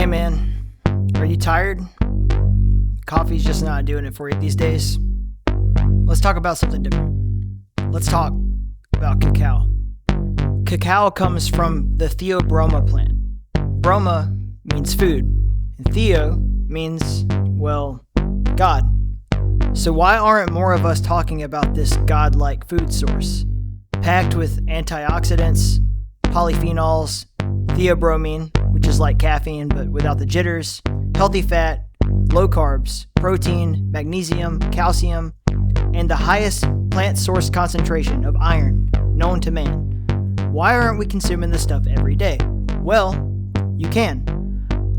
Hey man, are you tired? Coffee's just not doing it for you these days. Let's talk about something different. Let's talk about cacao. Cacao comes from the theobroma plant. Broma means food, and theo means, well, God. So why aren't more of us talking about this God-like food source? Packed with antioxidants, polyphenols, theobromine, which is like caffeine but without the jitters, healthy fat, low carbs, protein, magnesium, calcium, and the highest plant source concentration of iron known to man. Why aren't we consuming this stuff every day? Well, you can.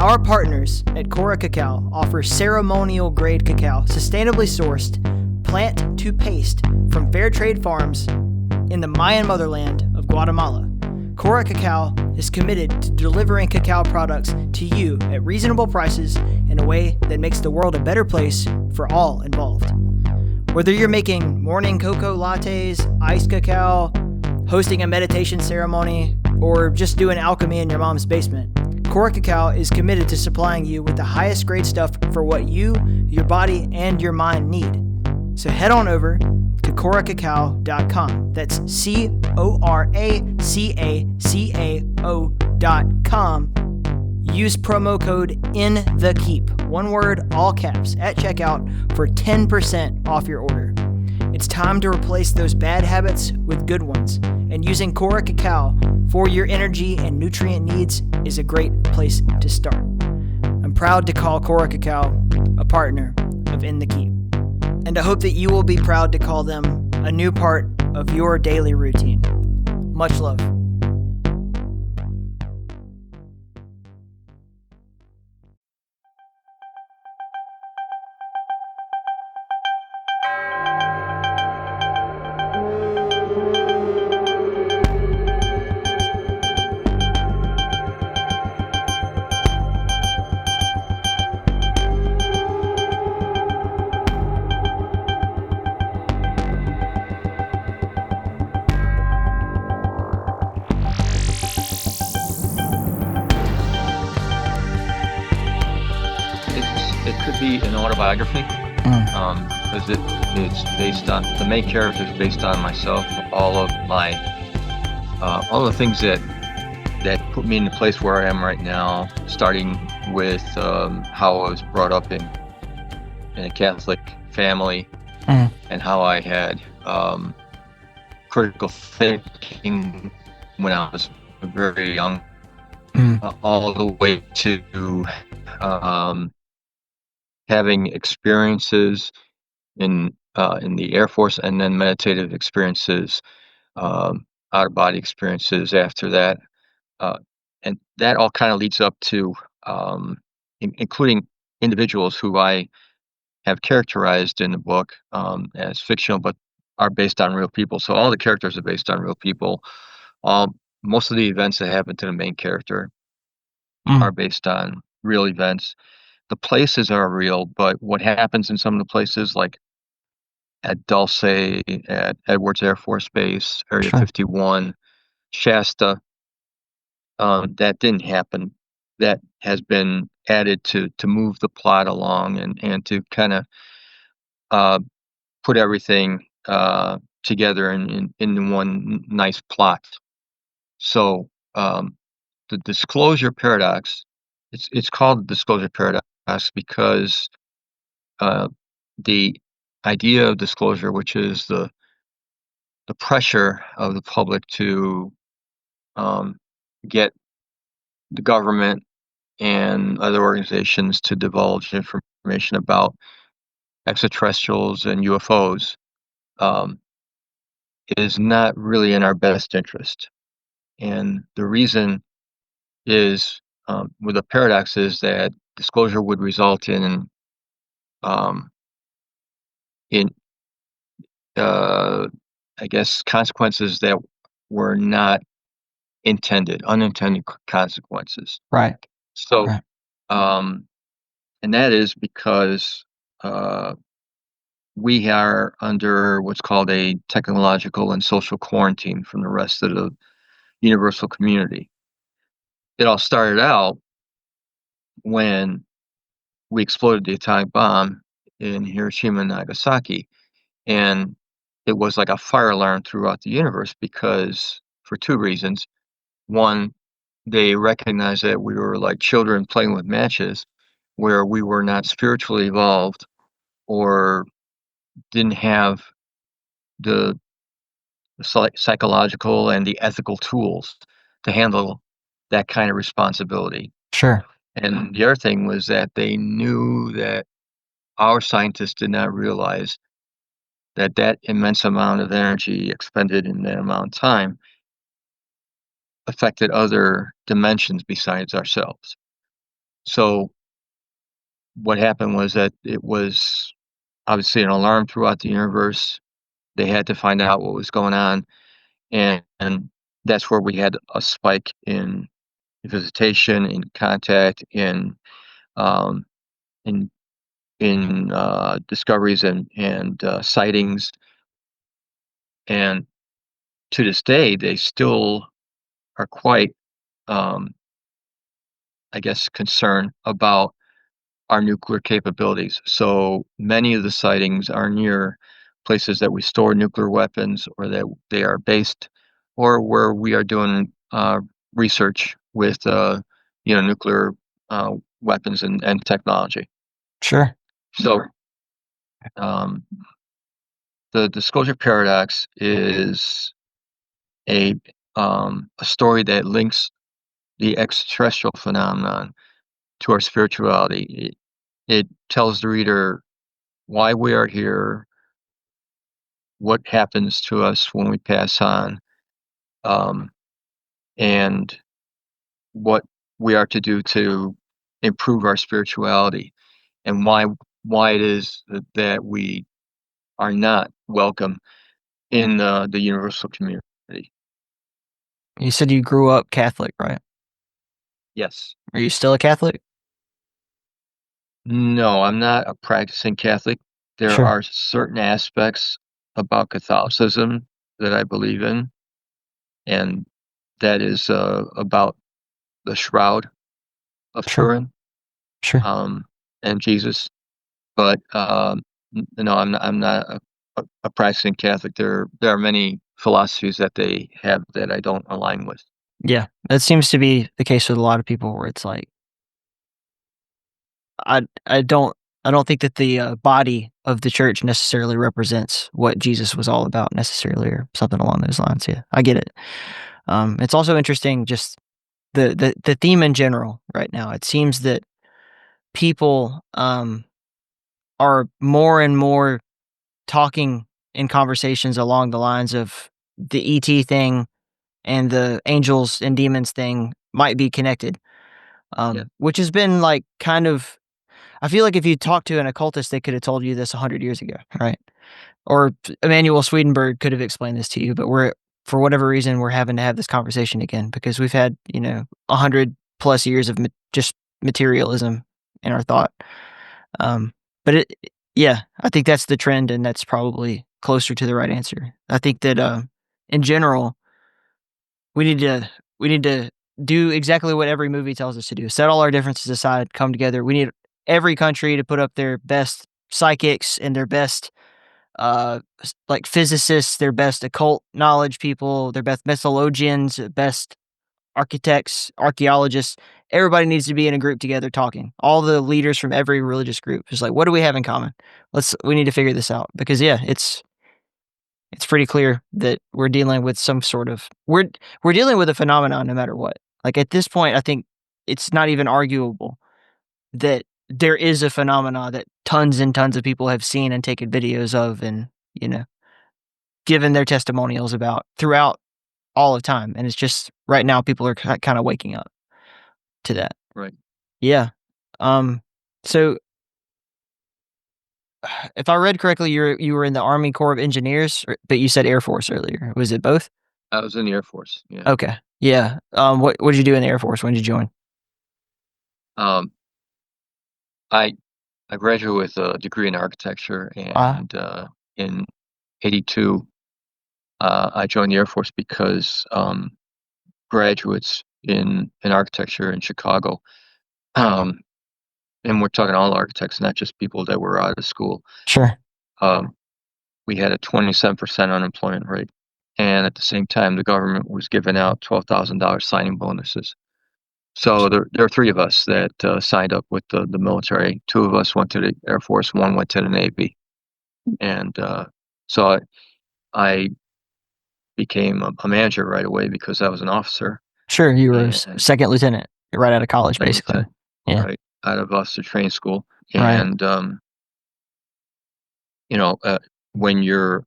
Our partners at Cora Cacao offer ceremonial grade cacao, sustainably sourced, plant to paste from fair trade farms in the Mayan motherland of Guatemala. Cora Cacao is committed to delivering cacao products to you at reasonable prices in a way that makes the world a better place for all involved. Whether you're making morning cocoa lattes, iced cacao, hosting a meditation ceremony, or just doing alchemy in your mom's basement, Cora Cacao is committed to supplying you with the highest grade stuff for what you, your body, and your mind need. So head on over to coracacao.com. That's coracacao.com. Use promo code INTHEKEEP, one word, all caps, at checkout for 10% off your order. It's time to replace those bad habits with good ones, and using Cora Cacao for your energy and nutrient needs is a great place to start. I'm proud to call Cora Cacao a partner of In the Keep, and I hope that you will be proud to call them a new part of your daily routine. Much love. It could be an autobiography, because it's based on, the main character is based on myself. All of my, all the things that put me in the place where I am right now, starting with how I was brought up in a Catholic family, and how I had critical thinking when I was very young, all the way to having experiences in the Air Force, and then meditative experiences, out-of-body experiences after that, and that all kind of leads up to including individuals who I have characterized in the book as fictional, but are based on real people. So all the characters are based on real people. Most of the events that happen to the main character are based on real events. The places are real, but what happens in some of the places, like at Dulce, at Edwards Air Force Base, Area 51, Shasta, that didn't happen. That has been added to move the plot along and to kind of put everything together in one nice plot. So the disclosure paradox, it's called the disclosure paradox because the idea of disclosure, which is the pressure of the public to get the government and other organizations to divulge information about extraterrestrials and UFOs, is not really in our best interest. And the reason is, with the paradox, is that disclosure would result in I guess consequences that were not intended, unintended consequences. Right. So, and that is because we are under what's called a technological and social quarantine from the rest of the universal community. It all started out when we exploded the atomic bomb in Hiroshima and Nagasaki. And it was like a fire alarm throughout the universe because for two reasons. One, they recognized that we were like children playing with matches, where we were not spiritually evolved or didn't have the psychological and the ethical tools to handle that kind of responsibility. Sure. And the other thing was that they knew that our scientists did not realize that that immense amount of energy expended in that amount of time affected other dimensions besides ourselves. So what happened was that it was obviously an alarm throughout the universe. They had to find out what was going on, and that's where we had a spike in visitation, in contact, um, in discoveries and sightings. And to this day, they still are quite, um, I guess, concerned about our nuclear capabilities. So many of the sightings are near places that we store nuclear weapons or that they are based, or where we are doing research with nuclear weapons and technology. Sure. So um, the disclosure paradox is a a story that links the extraterrestrial phenomenon to our spirituality. It tells the reader why we are here, what happens to us when we pass on, um, and what we are to do to improve our spirituality, and why it is that we are not welcome in the universal community. You said you grew up Catholic, right? Yes. Are you still a Catholic? No, I'm not a practicing Catholic. There Sure. are certain aspects about Catholicism that I believe in, and that is about the Shroud of Sure. Turin, Sure. um, and Jesus. But no, I'm not a practicing Catholic. There are many philosophies that they have that I don't align with. Yeah. That seems to be the case with a lot of people where it's like I I don't I don't think that the body of the church necessarily represents what Jesus was all about necessarily or something along those lines. Yeah. I get it. It's also interesting just the theme in general right now. It seems that people are more and more talking in conversations along the lines of the ET thing and the angels and demons thing might be connected, Yeah, which has been like kind of. I feel like if you talked to an occultist, they could have told you this 100 years ago, right? Or Emmanuel Swedenborg could have explained this to you, but for whatever reason, we're having to have this conversation again because we've had 100 plus years of just materialism in our thought. Um, but yeah, I think that's the trend, and that's probably closer to the right answer. I think that in general, we need to we need to do exactly what every movie tells us to do. Set all our differences aside, come together. We need every country to put up their best psychics and their best like physicists, their best occult knowledge people, their best mythologians, best architects, archaeologists. Everybody needs to be in a group together talking. All the leaders from every religious group. Just like, what do we have in common? We need to figure this out because yeah, it's pretty clear that we're dealing with some sort of we're dealing with a phenomenon no matter what. Like at this point, I think it's not even arguable that there is a phenomena that tons and tons of people have seen and taken videos of and, given their testimonials about throughout all of time. And it's just right now people are kind of waking up to that. right. Yeah. Um so if I read correctly, you were in the Army Corps of Engineers, but you said Air Force earlier. Was it both? I was in the Air Force. Yeah. Okay. Yeah. What did you do in the Air Force? When did you join? Um, I I graduated with a degree in architecture, Ah, and in '82, I joined the Air Force because graduates in architecture in Chicago and we're talking all architects, not just people that were out of school. Sure. Um, we had a 27% unemployment rate, and at the same time, the government was giving out $12,000 signing bonuses. So there are three of us that signed up with the military. Two of us went to the Air Force, one went to the Navy, and so I became a manager right away because I was an officer Sure, you were and second lieutenant right out of college, second basically. lieutenant, Yeah. right out of officer training school. Right. And you know, when you're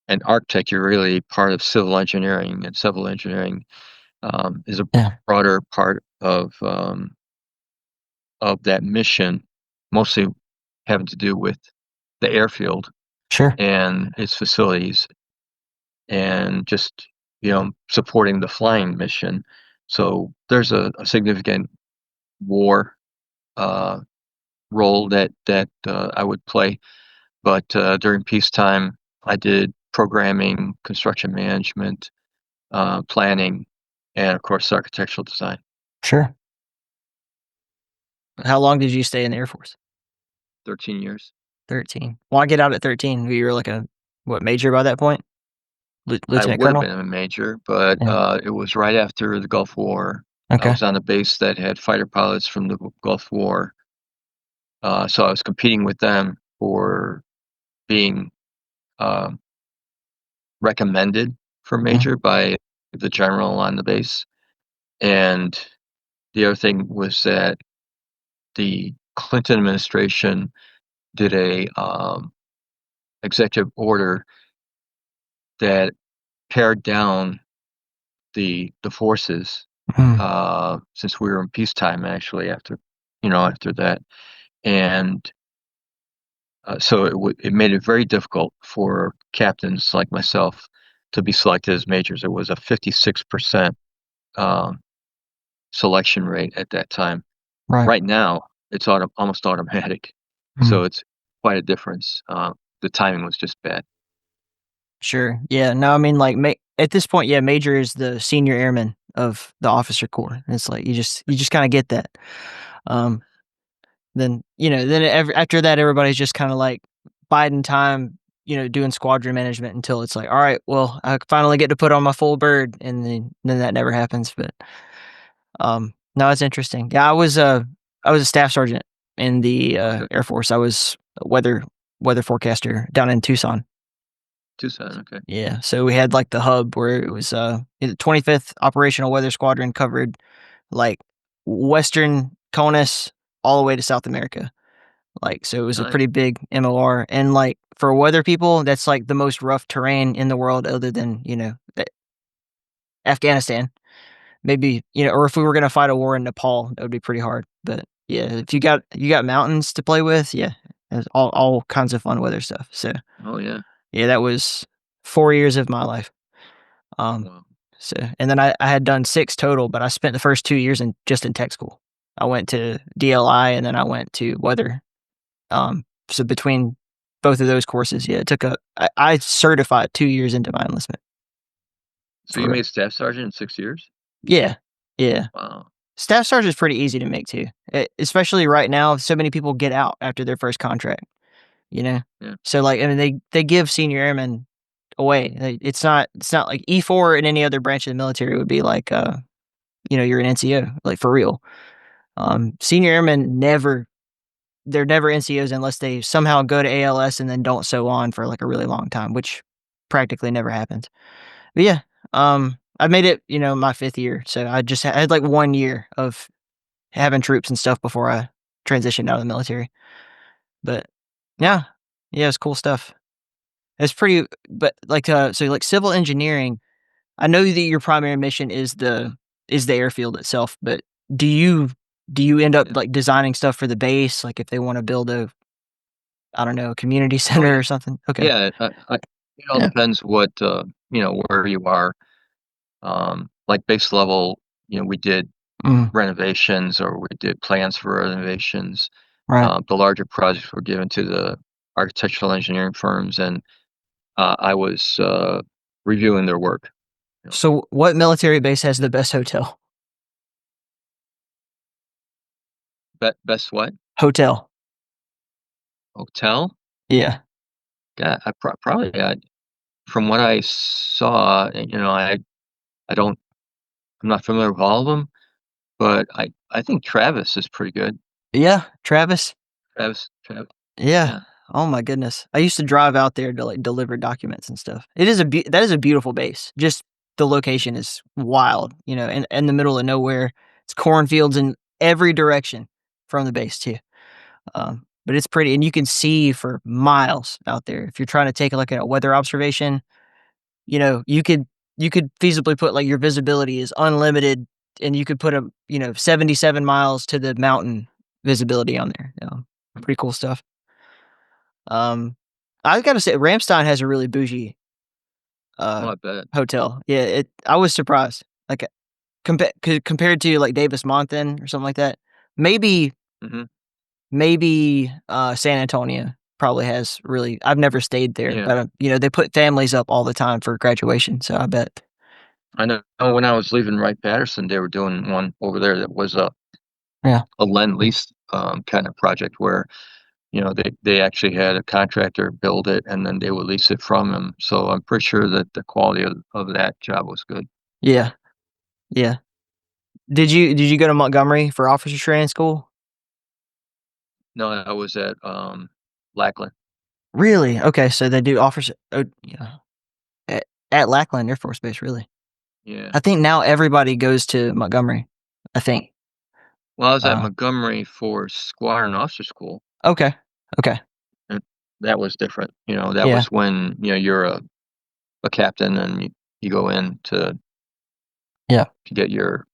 an architect, you're really part of civil engineering, and civil engineering is a Yeah. broader part of that mission, mostly having to do with the airfield Sure. and its facilities, and just supporting the flying mission. So there's a significant war uh, role that I would play. But during peacetime, I did programming, construction management, planning, and of course architectural design. Sure. How long did you stay in the Air Force? 13 years. 13. Why get out at 13? You were like a what major by that point? I Lieutenant would have colonel? been a major, but Yeah. it was right after the Gulf War. I Okay. was on a base that had fighter pilots from the Gulf War, so I was competing with them for being uh, recommended for Mhm. major by the general on the base. And the other thing was that the Clinton administration did a executive order that pared down the forces Mhm. since we were in peacetime actually after that. And so it made it very difficult for captains like myself to be selected as majors. It was a 56% um, selection rate at that time. Right. Right now, it's almost automatic, so Mhm. it's quite a difference. The timing was just bad. Sure. Yeah. No, I mean, like, at this point, yeah, major is the senior airman of the officer corps. It's like you just kind of get that. Um, then after that, everybody's just kind of like biding time, doing squadron management until it's like, all right, well, I finally get to put on my full bird, and then that never happens. But no, it's interesting. Yeah, I was a staff sergeant in the Okay, Air Force. I was a weather forecaster down in Tucson. Tucson. Okay, Yeah, so we had, like, the hub where it was, the 25th Operational Weather Squadron covered, like, Western CONUS all the way to South America. Like, so it was a nice. pretty big MOR, and, like, for weather people, that's, like, the most rough terrain in the world other than, Afghanistan. Maybe, or if we were gonna fight a war in Nepal, that would be pretty hard, but, yeah, if you got mountains to play with, yeah, there's all kinds of fun weather stuff, so, Oh yeah. yeah, that was 4 years of my life. Um, Wow. so and then I had done 6 total, but I spent the first 2 years in tech school. I went to DLI and then I went to weather. So between both of those courses, yeah, it took I certified 2 years into my enlistment So you for made staff sergeant in 6 years? yeah, yeah. Wow. Staff sergeant is pretty easy to make too, especially right now, so many people get out after their first contract, you know? Yeah. So, like, I mean, they give senior airmen away. It's not like E4 in any other branch of the military would be like, you're an NCO, like, for real. Senior airmen they're never NCOs unless they somehow go to ALS and then don't sew on for, like, a really long time, which practically never happens. But yeah, I made it, my 5th year, so I had, like, 1 year of having troops and stuff before I transitioned out of the military. But yeah, yeah, it's cool stuff. It's pretty but, like, so, like, civil engineering, I know that your primary mission is the airfield itself, but do you do you end up, Yeah. like, designing stuff for the base, like, if they wanna build a, I don't know, a community Oh center yeah. or something? Okay. Yeah. It all Yeah. depends what where you are. Like base level, we did Mm, renovations or we did plans for renovations. right. The larger projects were given to the architectural engineering firms, and I was reviewing their work. You know, So, what military base has the best hotel? best what? Hotel. Hotel? Yeah. Yeah, probably. From what I saw, I don't. I'm not familiar with all of them, but I think Travis is pretty good. Yeah, Travis. Travis. Yeah. Yeah. Oh my goodness. I used to drive out there to like deliver documents and stuff. It is that is a beautiful base. Just the location is wild, in the middle of nowhere. It's cornfields in every direction from the base too. But it's pretty, and you can see for miles out there. If you're trying to take like a weather observation, you could feasibly put like your visibility is unlimited, and you could put 77 miles to the mountain visibility on there. Pretty cool stuff. Um, I gotta say, Ramstein has a really bougie uh Oh, I bet. hotel. Yeah, I was surprised. Like compared to like Davis Monthan or something like that. Maybe Hmm. San Antonio probably has really. I've never stayed there, Yeah. but they put families up all the time for graduation, so I bet. I know when I was leaving Wright-Patterson, they were doing one over there that was Yeah. a lend lease kind of project where they actually had a contractor build it and then they would lease it from him. So I'm pretty sure that the quality of that job was good. Yeah. Yeah. Did you go to Montgomery for officer training school? No, I was at Lackland. Really? Okay, so they do officer. Oh, yeah. At Lackland Air Force Base, really. Yeah. I think now everybody goes to Montgomery. I think. Well, I was at Uh, Montgomery for Squadron Officer School, okay. Okay. and that was different. That Yeah. was when you're a captain and you go in Yeah. to get your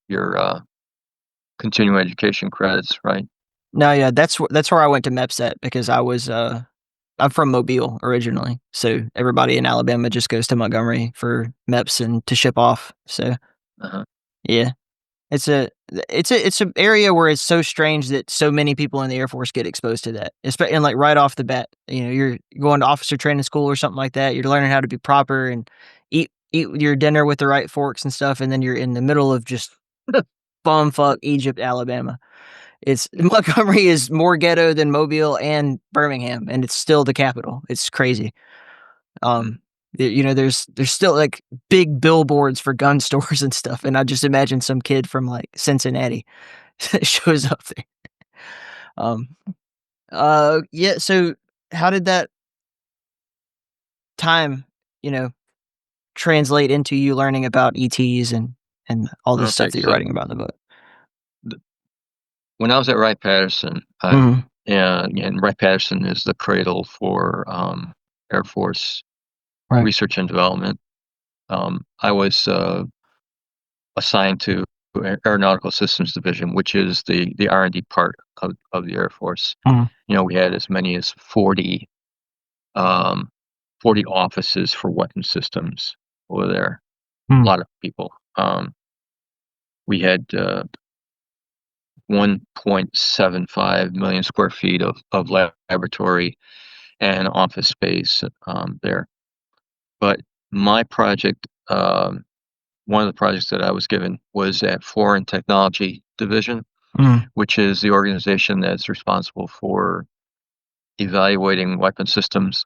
continuing education credits, right? No, yeah, that's where I went to MEPSET because I'm from Mobile originally, so everybody in Alabama just goes to Montgomery for MEPS and to ship off. So Uh-huh. yeah, it's a area where it's so strange that so many people in the Air Force get exposed to that. And like right off the bat, you're going to officer training school or something like that. You're learning how to be proper and eat your dinner with the right forks and stuff, and then you're in the middle of just bumfuck Egypt, Alabama. It's Montgomery is more ghetto than Mobile and Birmingham, and it's still the capital. It's crazy. Mhm. Um, there's still like big billboards for gun stores and stuff, and I just imagine some kid from like Cincinnati shows up there. Um, yeah. So how did that time, you know, translate into you learning about ETs and all this stuff Okay, that you're so writing about in the book? th- when I was at Wright-Patterson, Mhm. and Wright-Patterson is the cradle for Air Force Right. research and development. I was assigned to Aeronautical Systems Division, which is the R&D part of the Air Force. Mhm. We had as many as um, 40 offices for weapon systems over there. A Mhm. lot of people. We had 1.75 million square feet of laboratory and office space there. But my project, one of the projects that I was given was at Foreign Technology Division, Mhm. which is the organization that's responsible for evaluating weapon systems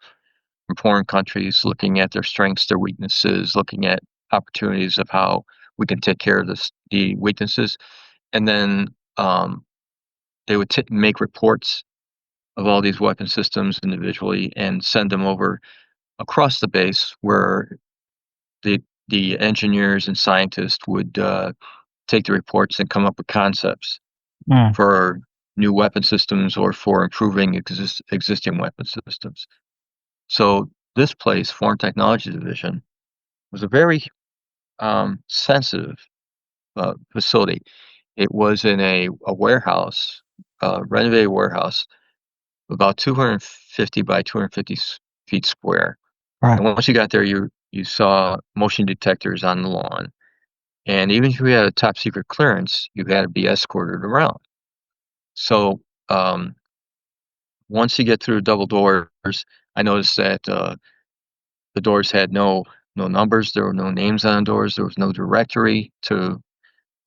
from foreign countries, looking at their strengths, their weaknesses, looking at opportunities of how we can take care of the weaknesses. And then they would make reports of all these weapon systems individually and send them over across the base where the the engineers and scientists would take the reports and come up with concepts Mhm. for new weapon systems or for improving existing weapon systems. So this place, Foreign Technology Division, was a very sensitive facility. It was in a warehouse, renovated warehouse, about 250 by 250 feet square. Right. And once you got there, you saw motion detectors on the lawn. And even if you had a top secret clearance, you had to be escorted around. So once you get through the double doors, I noticed that the doors had no numbers. There were no names on the doors. There was no directory to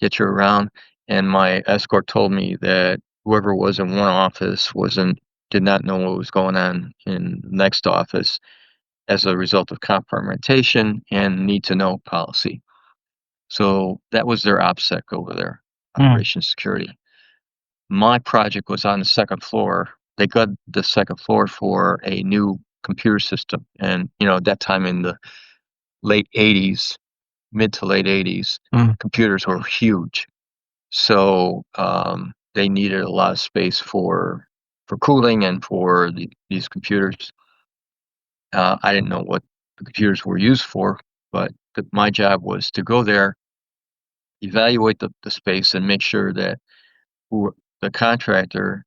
get you around. And my escort told me that whoever was in one office did not know what was going on in the next office as a result of compartmentation and need to know policy. So that was their OPSEC over there, Operations Security. My project was on the second floor. They got the second floor for a new computer system. And, at that time in the late 80s, mid to late 80s, computers were huge. So they needed a lot of space for cooling and for these computers. I didn't know what the computers were used for, but my job was to go there, evaluate the space, and make sure that the contractor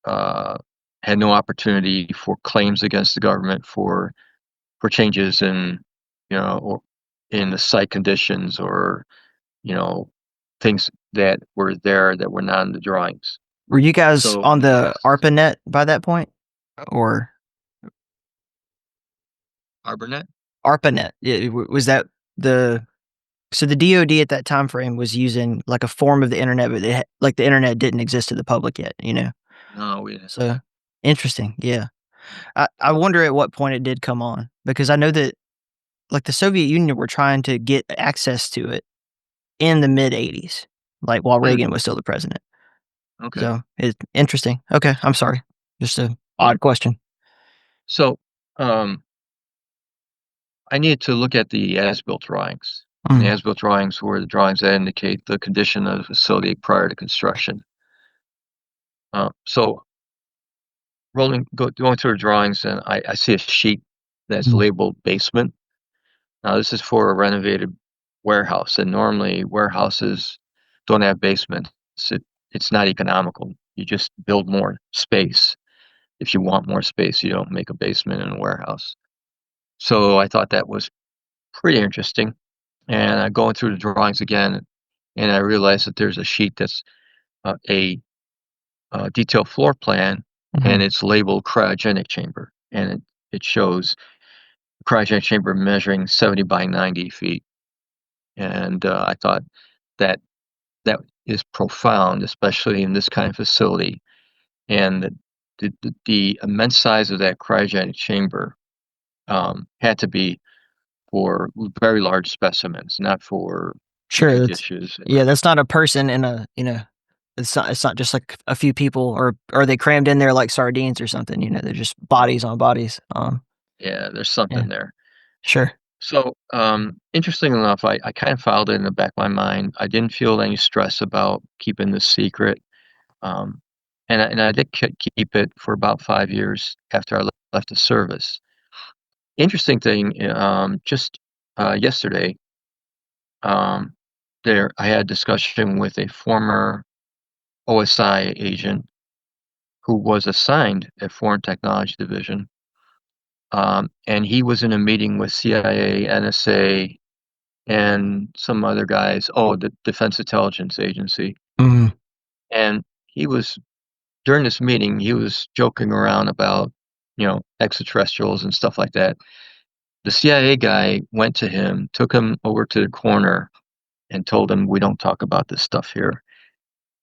had no opportunity for claims against the government for changes in, or in the site conditions or, things that were there that were not in the drawings. Were you guys on the ARPANET by that point, or ARPANET? ARPANET? Was that so the DoD at that time frame was using like a form of the internet, but the internet didn't exist to the public yet, No, we didn't. So interesting, yeah. I wonder at what point it did come on, because I know that like the Soviet Union were trying to get access to it in the mid 80s, like while Reagan was still the president. Okay. So it's interesting. Okay, I'm sorry. Just an odd question. So I needed to look at the as-built drawings. The as-built drawings were the drawings that indicate the condition of the facility prior to construction. So going through the drawings, and I see a sheet that's labeled basement. Now this is for a renovated warehouse, and normally warehouses don't have basements. It's not economical. You just build more space. If you want more space, you don't make a basement in a warehouse. So I thought that was pretty interesting. And I'm going through the drawings again, and I realized that there's a sheet that's a detailed floor plan, and it's labeled cryogenic chamber. And it shows the cryogenic chamber measuring 70 by 90 feet. And I thought that is profound, especially in this kind of facility. And the immense size of that cryogenic chamber had to be for very large specimens, not for dishes. Yeah, that's not a person in a, it's not just like a few people, or are they crammed in there like sardines or something? They're just bodies on bodies. Yeah, there's something there. Sure. So, interesting enough, I kind of filed it in the back of my mind. I didn't feel any stress about keeping this secret. And I did keep it for about 5 years after I left the service. Interesting thing, just yesterday, I had a discussion with a former OSI agent who was assigned at Foreign Technology Division. And he was in a meeting with CIA, NSA, and some other guys. Oh, the Defense Intelligence Agency. And during this meeting, he was joking around about, extraterrestrials and stuff like that. The CIA guy went to him, took him over to the corner, and told him, "We don't talk about this stuff here."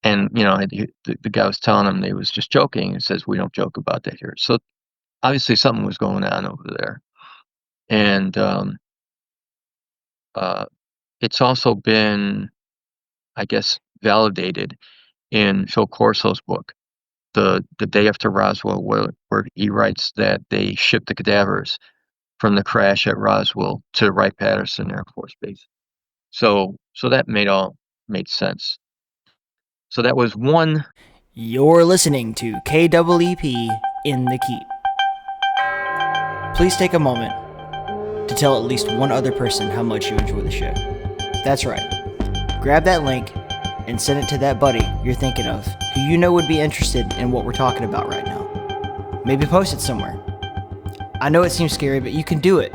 And, the guy was telling him they was just joking, and says, "We don't joke about that here." So obviously something was going on over there. And it's also been, I guess, validated in Phil Corso's book, the Day After Roswell, where he writes that they shipped the cadavers from the crash at Roswell to Wright-Patterson Air Force Base. So that made sense. So that was one. You're listening to KEEP in the Keep. Please take a moment to tell at least one other person how much you enjoy the show. That's right. Grab that link and send it to that buddy you're thinking of, who you know would be interested in what we're talking about right now. Maybe post it somewhere. I know it seems scary, but you can do it.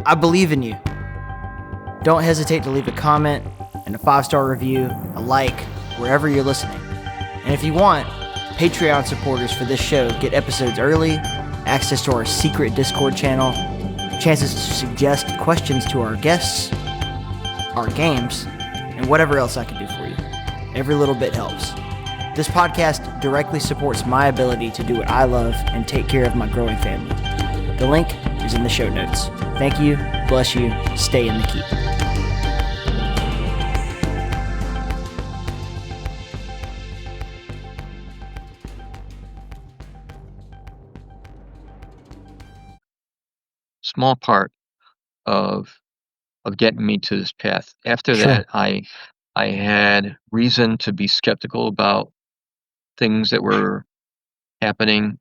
I believe in you. Don't hesitate to leave a comment and a 5-star review, a like, wherever you're listening. And if you want, Patreon supporters for this show get episodes early, access to our secret Discord channel, chances to suggest questions to our guests, our games, and whatever else I can do for you. Every little bit helps. This podcast directly supports my ability to do what I love and take care of my growing family. The link is in the show notes. Thank you, bless you, stay in the keep. Small part of getting me to this path. After Sure. that, I had reason to be skeptical about things that were happening,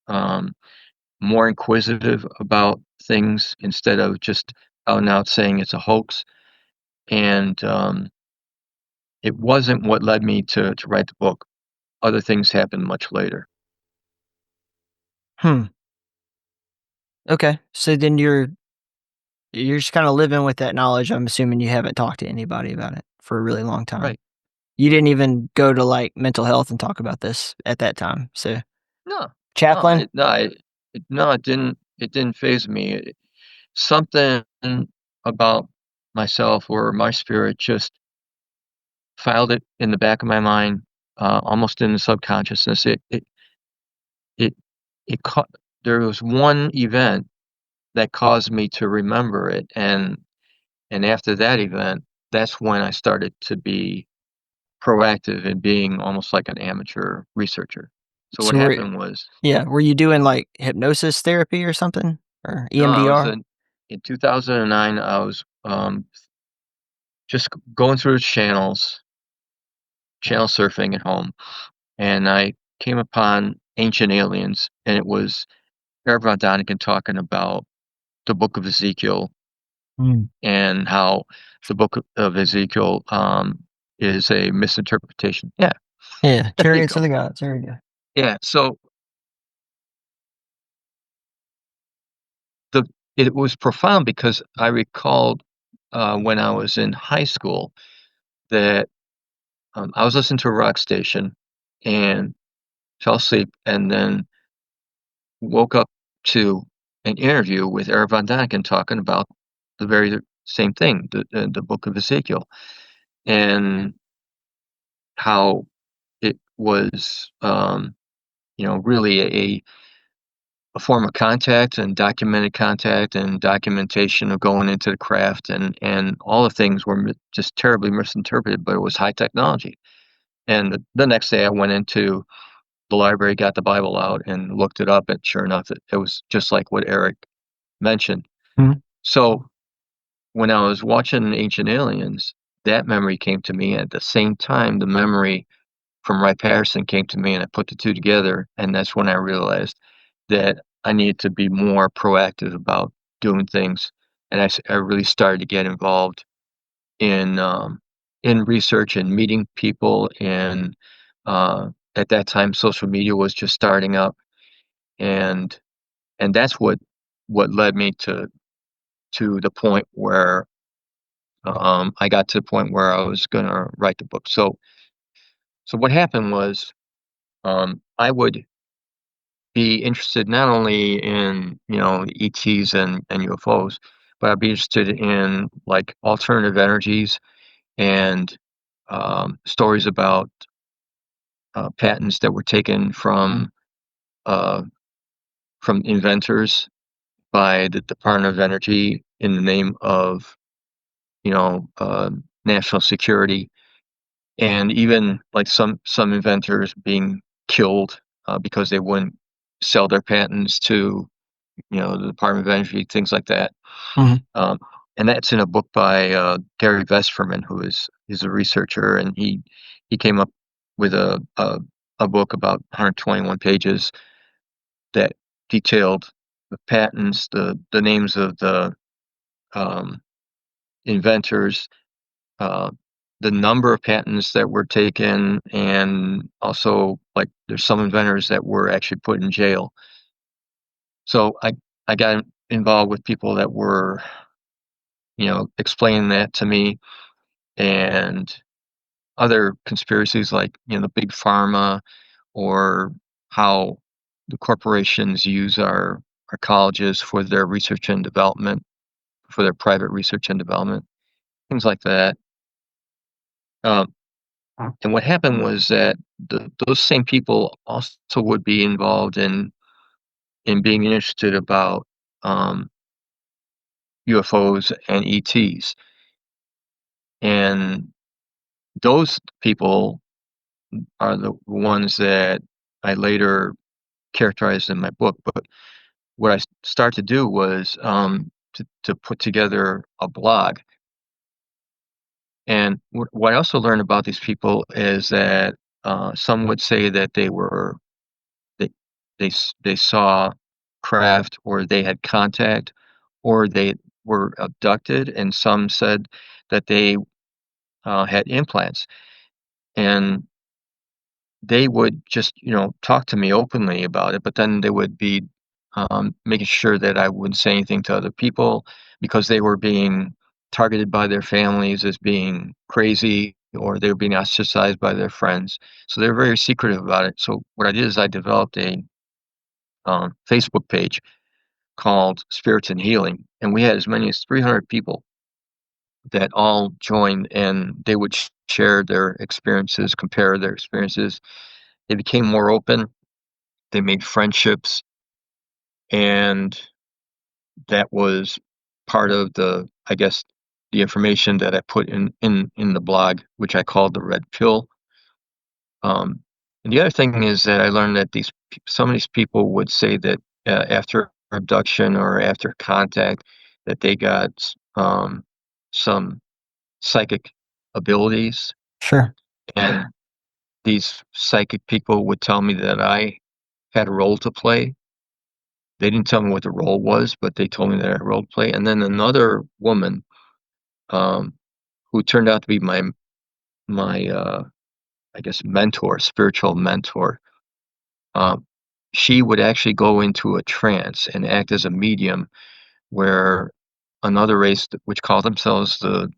more inquisitive about things instead of just out and out saying it's a hoax. And it wasn't what led me to write the book. Other things happened much later. Okay. So then you're just kind of living with that knowledge. I'm assuming you haven't talked to anybody about it for a really long time. Right. You didn't even go to like mental health and talk about this at that time. So No, chaplain? it didn't. It didn't faze me. Something about myself or my spirit just filed it in the back of my mind, almost in the subconsciousness. It it caught. There was one event that caused me to remember it, and after that event, that's when I started to be proactive in being almost like an amateur researcher. So what So happened was, were you doing like hypnosis therapy or something? Or no, I was EMDR? in 2009. I was just going through the channel surfing at home, and I came upon Ancient Aliens, and it was Eric Von Daniken talking about the Book of Ezekiel Mm. and how the Book of Ezekiel is a misinterpretation. Yeah, Yeah, there you chariots of go. the gods. There we go. Yeah, so the it was profound because I recalled when I was in high school that I was listening to a rock station and fell asleep, and then woke up to an interview with Eric Von Daniken talking about the very same thing, the Book of Ezekiel, and how it was, really a form of contact and documented contact and documentation of going into the craft, and all the things were just terribly misinterpreted, but it was high technology. And the next day I went into the library, got the Bible out, and looked it up, and sure enough, it was just like what Eric mentioned. Mhm. So when I was watching Ancient Aliens, that memory came to me. At the same time, the memory from Wright-Patterson came to me, and I put the two together, and that's when I realized that I needed to be more proactive about doing things, and I really started to get involved in research and meeting people, and at that time, social media was just starting up, and that's what led me to the point where I got to the point where I was gonna write the book. So what happened was, I would be interested not only in, ETs and UFOs, but I'd be interested in, like, alternative energies and, stories about, patents that were taken uh, from inventors by the Department of Energy in the name of, national security, and even, like, some inventors being killed, because they wouldn't sell their patents to, the Department of Energy, things like that. Mhm. Um, and that's in a book by Gary Vesperman, he's a researcher, and he came up with a book about 121 pages that detailed the patents, the names of the um, inventors, uh, the number of patents that were taken, and also, like, there's some inventors that were actually put in jail. So I got involved with people that were, explaining that to me, and other conspiracies like, the big pharma, or how the corporations use our colleges for their research and development, for their private research and development, things like that. Um, and what happened was that those same people also would be involved in being interested about um, UFOs and ETs. And those people are the ones that I later characterized in my book. But what I started to do was to put together a blog. And what I also learned about these people is that some would say that they they saw craft, or they had contact, or they were abducted, and some said that they had implants. And they would just, talk to me openly about it, but then they would be making sure that I wouldn't say anything to other people, because they were being targeted by their families as being crazy, or they were being ostracized by their friends. So they're very secretive about it. So what I did is I developed a Facebook page called Spirits and Healing, and we had as many as 300 people that all joined, and they would share their experiences, compare their experiences. They became more open. They made friendships, and that was part of I guess, the information that I put in the blog, which I called the Red Pill. And the other thing is that I learned that some of these people would say that after abduction or after contact, that they got some psychic abilities, Sure. and these psychic people would tell me that I had a role to play. They didn't tell me what the role was, but they told me that I had a role to play. And then another woman, um, who turned out to be my I guess mentor, spiritual mentor. Um, she would actually go into a trance and act as a medium, where another race, which called themselves the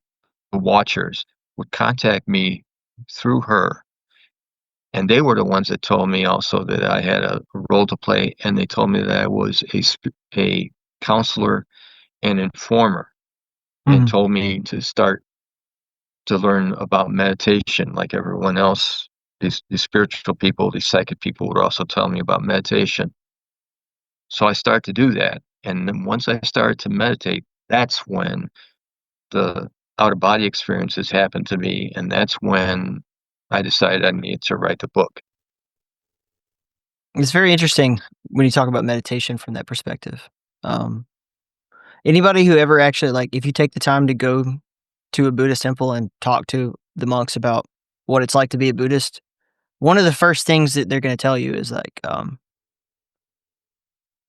Watchers, would contact me through her. And they were the ones that told me also that I had a role to play, and they told me that I was a counselor and informer, and Mhm. told me to start to learn about meditation like everyone else. These spiritual people, these psychic people would also tell me about meditation. So I started to do that. And then once I started to meditate, that's when the out of body experiences happened to me. And that's when I decided I needed to write the book. It's very interesting when you talk about meditation from that perspective. Um, Anybody who ever actually like, if you take the time to go to a Buddhist temple and talk to the monks about what it's like to be a Buddhist, one of the first things that they're gonna tell you is like,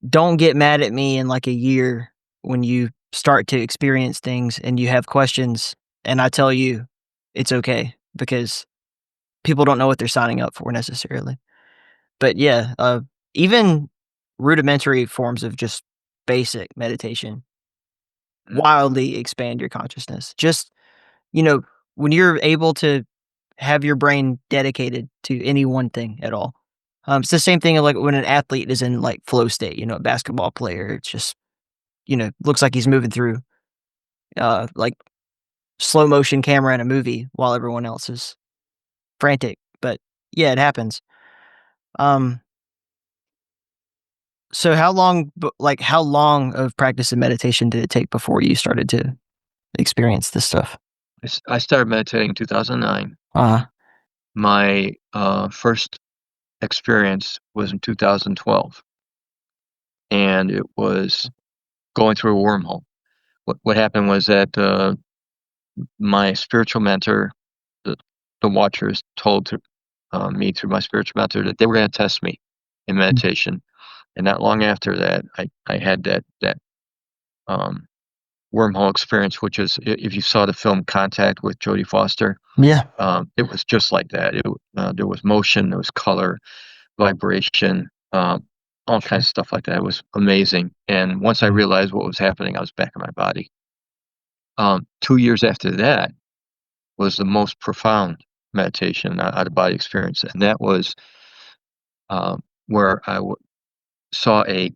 "Don't get mad at me in, like, a year when you start to experience things and you have questions, and I tell you it's okay," because people don't know what they're signing up for necessarily. But yeah, even rudimentary forms of just basic meditation Mm. wildly expand your consciousness. Just, you know, when you're able to have your brain dedicated to any one thing at all. It's the same thing like when an athlete is in like flow state, a basketball player, it's just, looks like he's moving through like slow motion camera in a movie while everyone else is frantic. But yeah, it happens. Um, so how long of practice and meditation did it take before you started to experience this stuff? I started meditating in 2009. Uh-huh. My first experience was in 2012, and it was going through a wormhole. What happened was that my spiritual mentor, the, the Watchers, told me through my spiritual mentor that they were going to test me in meditation. And not long after that, I had that um, wormhole experience, which is, if you saw the film Contact with Jodie Foster, Yeah. it was just like that. There was motion, there was color, vibration, all kinds Sure. of stuff like that. It was amazing. And once I Mhm. realized what was happening, I was back in my body. 2 years after that was the most profound meditation, out of body experience, and that was where saw a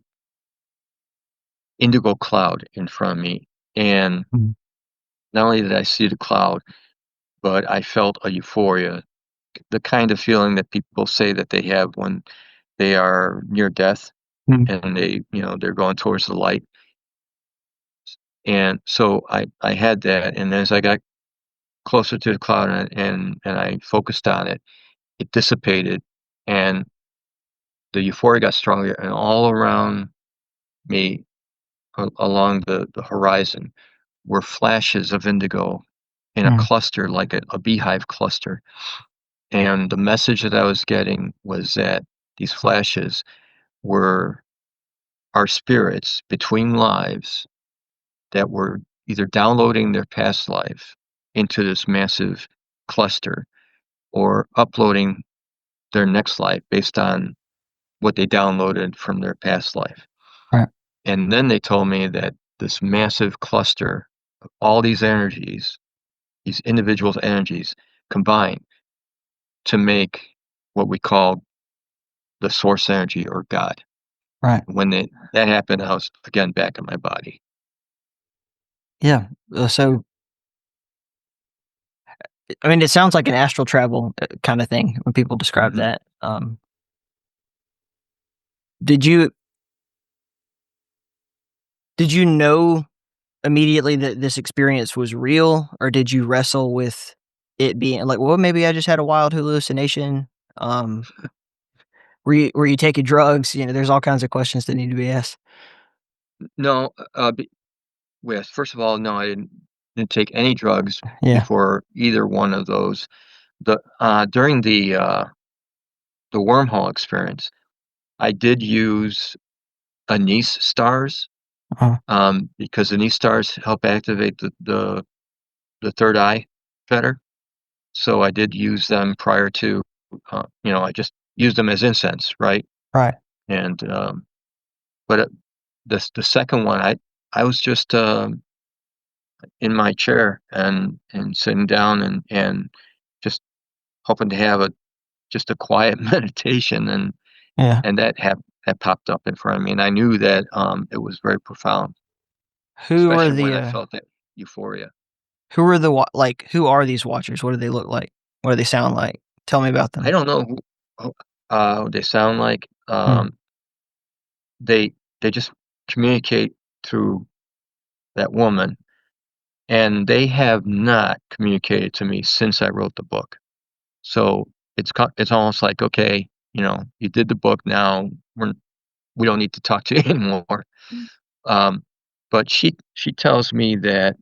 indigo cloud in front of me. And Mhm. not only did I see the cloud, but I felt a euphoria the kind of feeling that people say that they have when they are near death and they're going towards the light. And so I had that, and as I got closer to the cloud and I focused on it, it dissipated, and the euphoria got stronger, and all around me, along the horizon, were flashes of indigo in a cluster, like a beehive cluster. And the message that I was getting was that these flashes were our spirits between lives that were either downloading their past life into this massive cluster or uploading their next life based on what they downloaded from their past life. Right. And then they told me that this massive cluster of all these energies, these individual energies combine to make what we call the source energy or God. Right. When that happened, I was again back in my body. Yeah. So, I mean, it sounds like an astral travel kind of thing when people describe Mhm. that. Did you know immediately that this experience was real, or did you wrestle with it being like, well, maybe I just had a wild hallucination? Um, were you taking drugs? There's all kinds of questions that need to be asked. No, yes, first of all, no, I didn't take any drugs Yeah. before either one of those. During the wormhole experience, I did use anise stars, Uh-huh. because anise stars help activate the third eye better. So I did use them prior to, I just used them as incense, right? Right. And but the second one, I was just in my chair and sitting down and just hoping to have just a quiet meditation, Yeah. and that popped up in front of me, and I knew that it was very profound, Who are especially when the I felt that euphoria. who are these watchers? What do they look like? What do they sound like? Tell me about I them. don't know who they sound like. Hmm. They just communicate through that woman, and they have not communicated to me since I wrote the book. So it's almost like, okay, you did the book, now we don't need to talk to you anymore. Um, but she tells me that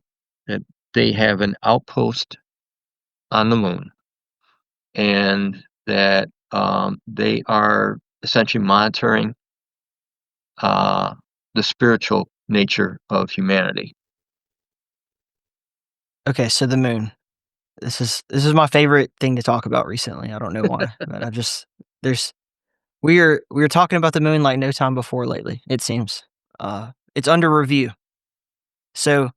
they have an outpost on the moon, and that they are essentially monitoring uh, the spiritual nature of humanity. Okay, so the moon. This is my favorite thing to talk about recently. I don't know why, but I just there's we are talking about the moon like no time before lately. It seems. It's under review. So,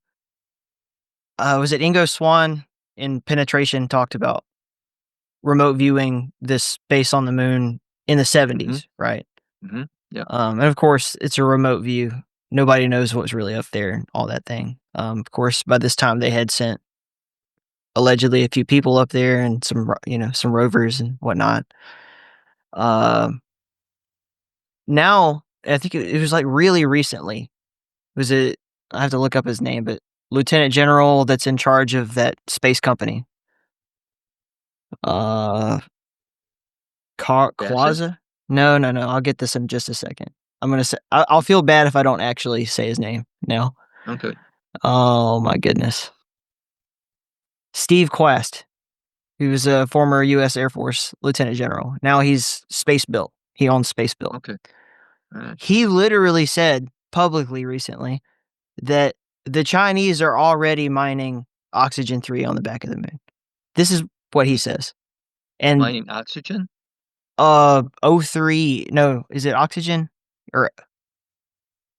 was it Ingo Swann in Penetration talked about remote viewing this space on the moon in the Hmm. 70s, right? Yeah. And of course, it's a remote view. Nobody knows what's really up there and all that thing. Of course, by this time they had sent allegedly a few people up there and some rovers and whatnot. Um, Now I think it was like really recently. Was it? I have to look up his name, but lieutenant general that's in charge of that space company. Uh, Basset? Quaza? No, no, no. I'll get this in just a second. I'm gonna say I'll feel bad if I don't actually say his name now. Okay. Oh my goodness. Steve Quest, he was a former U.S. Air Force lieutenant general. Now he's space built. He owns space built. Okay. All right. He literally said publicly recently that the Chinese are already mining oxygen-3 on the back of the moon. This is what he says. And Mining oxygen? O3, no, is it oxygen? Or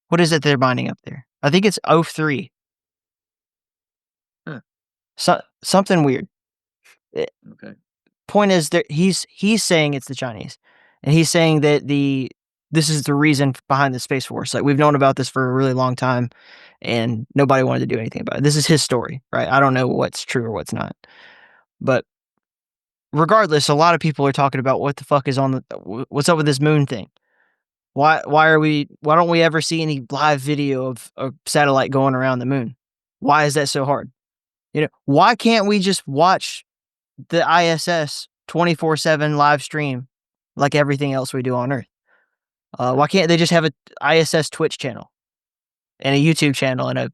what is it they're mining up there? I think it's O3. Huh. Something weird. Eh, Okay. Point is that he's saying it's the Chinese. And he's saying that this is the reason behind the Space Force. Like, we've known about this for a really long time and nobody wanted to do anything about it. This is his story, right? I don't know what's true or what's not. But regardless, a lot of people are talking about what the fuck is on what's up with this moon thing. Why don't we ever see any live video of a satellite going around the moon? Why is that so hard? Why can't we just watch the ISS 24/7 live stream like everything else we do on Earth? Why can't they just have a ISS Twitch channel and a YouTube channel and a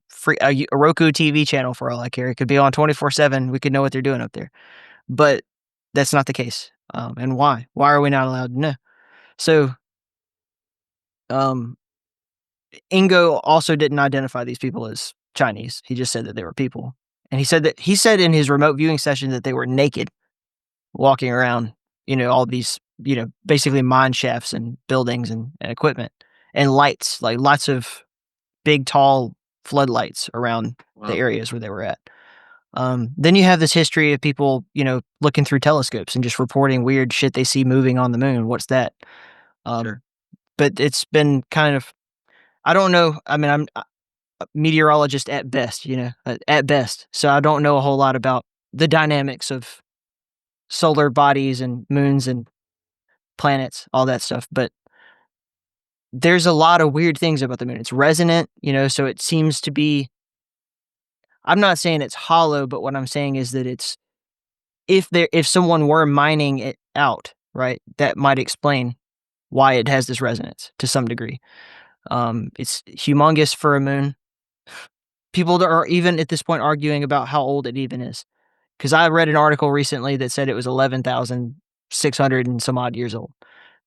Roku TV channel for all I care? It could be on 24/7. We could know what they're doing up there, but that's not the case. And why? Why are we not allowed to know? So, um, Ingo also didn't identify these people as Chinese. He just said that they were people, and he said in his remote viewing session that they were naked, walking around. All these, basically mine shafts and buildings and equipment and lights, like lots of big, tall floodlights around the areas where they were at. Then you have this history of people, looking through telescopes and just reporting weird shit they see moving on the moon. What's that? Sure. But it's been kind of, I don't know. I mean, I'm a meteorologist at best, at best. So I don't know a whole lot about the dynamics of solar bodies and moons and planets, all that stuff. But there's a lot of weird things about the moon. It's resonant, so it seems to be, I'm not saying it's hollow, but what I'm saying is that it's, if someone were mining it out, right, that might explain why it has this resonance to some degree. It's humongous for a moon. People are even at this point arguing about how old it even is. Because I read an article recently that said it was 11,600 and some odd years old.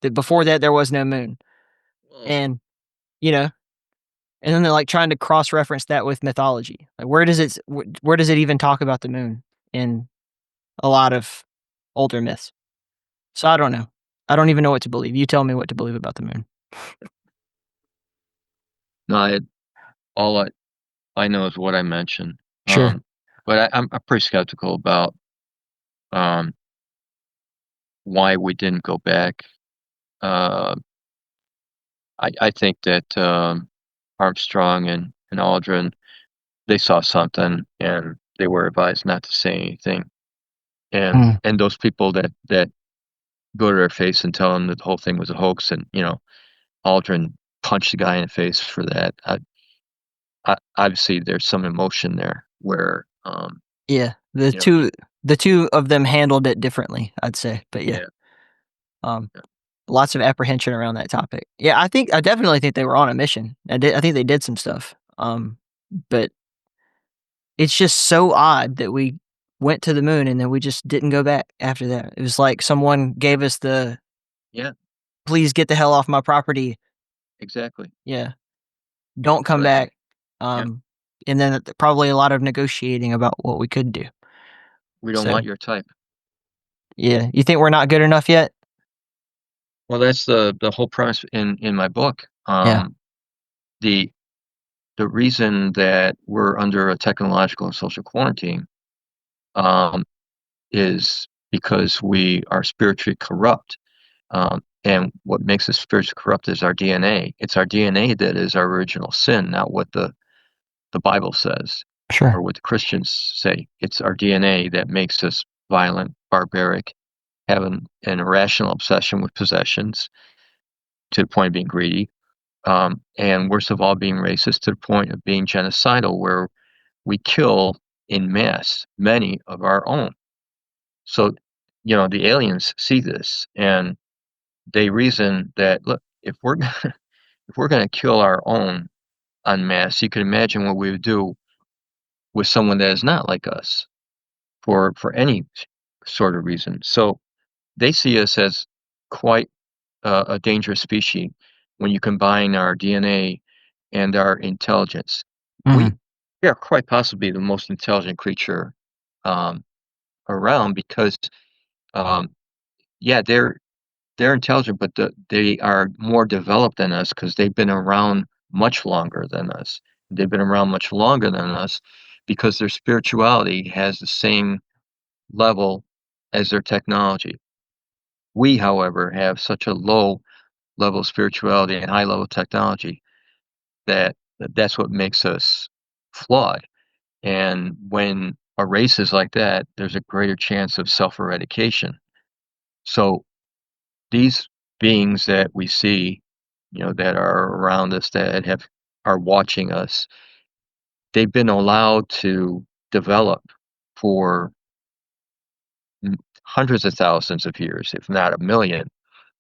That before that there was no moon. And, and then they're like trying to cross-reference that with mythology. Like where does it even talk about the moon in a lot of older myths? So I don't know. I don't even know what to believe. You tell me what to believe about the moon. No, all I know is what I mentioned. Sure. But I'm pretty skeptical about why we didn't go back. I think that Armstrong and Aldrin, they saw something and they were advised not to say anything. And those people that go to their face and tell them that the whole thing was a hoax, and Aldrin punched the guy in the face for that. Obviously, there's some emotion there where yeah, the two of them handled it differently, I'd say. But yeah. Lots of apprehension around that topic. Yeah, I definitely think they were on a mission. I think they did some stuff. But it's just so odd that we went to the moon and then we just didn't go back after that. It was like someone gave us the please get the hell off my property. Exactly. Yeah. Don't come back. And then probably a lot of negotiating about what we could do. We don't want your type. Yeah. You think we're not good enough yet? Well, that's the whole premise in my book. The reason that we're under a technological and social quarantine is because we are spiritually corrupt. And what makes us spiritually corrupt is our DNA. It's our DNA that is our original sin, not what the Bible says or what the Christians say. It's our DNA that makes us violent, barbaric, having an irrational obsession with possessions to the point of being greedy, and worst of all, being racist to the point of being genocidal, where we kill in mass many of our own. So, the aliens see this and they reason that, look, if we're going to kill our own en masse, you can imagine what we would do with someone that is not like us for any sort of reason. So they see us as quite a dangerous species when you combine our DNA and our intelligence. We are quite possibly the most intelligent creature around because, they're intelligent, but they are more developed than us because they've been around much longer than us. They've been around much longer than us because their spirituality has the same level as their technology. We, however, have such a low level of spirituality and high level technology that's what makes us flawed. And when a race is like that, there's a greater chance of self-eradication. So these beings that we see, that are around us, that are watching us, they've been allowed to develop for hundreds of thousands of years, if not a million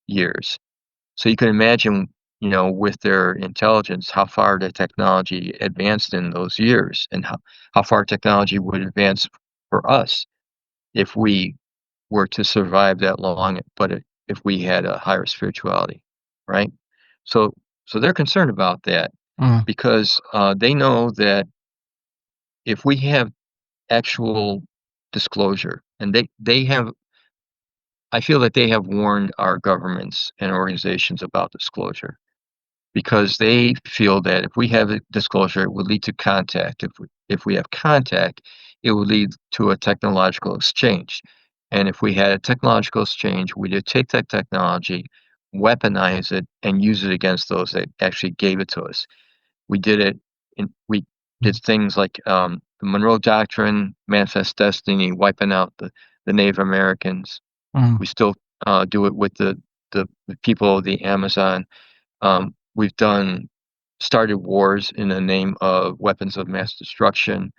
years. So you can imagine, with their intelligence, how far the technology advanced in those years, and how far technology would advance for us if we were to survive that long, but if we had a higher spirituality, right? So, so they're concerned about that because they know that if we have actual disclosure, and they have, I feel that they have warned our governments and organizations about disclosure, because they feel that if we have a disclosure, it would lead to contact. If we have contact, it would lead to a technological exchange. And if we had a technological exchange, we would take that technology, weaponize it, and use it against those that actually gave it to us. We did it. We did things like the Monroe Doctrine, Manifest Destiny, wiping out the Native Americans. We still do it with the people of the Amazon. We've started wars in the name of weapons of mass destruction.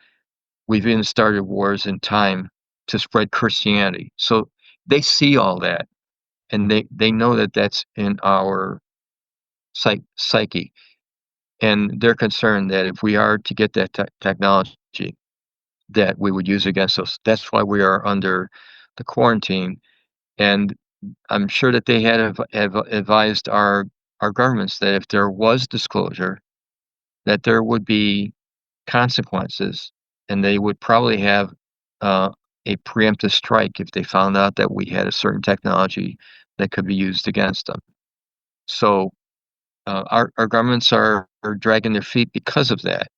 We've even started wars in time to spread Christianity. So they see all that, and they know that that's in our psyche. And they're concerned that if we are to get that technology, that we would use against us. That's why we are under the quarantine. And I'm sure that they have advised our governments that if there was disclosure, that there would be consequences, and they would probably have a preemptive strike if they found out that we had a certain technology that could be used against them. So our governments are dragging their feet because of that,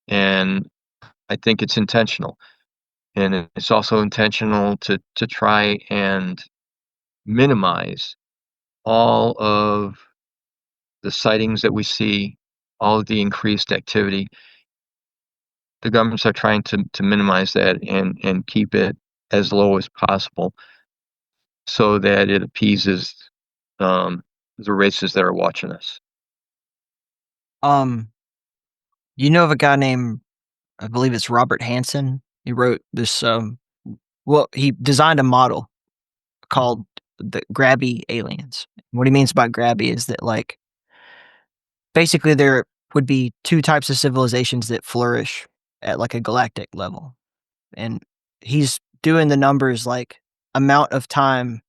and I think it's intentional. And it's also intentional to try and minimize all of the sightings that we see, all of the increased activity. The governments are trying to minimize that and keep it as low as possible so that it appeases the races that are watching us. You know of a guy named, I believe it's Robert Hansen. He wrote this. Well, he designed a model called the grabby aliens. What he means by grabby is that, like, basically there would be two types of civilizations that flourish at like a galactic level, and he's doing the numbers, like amount of time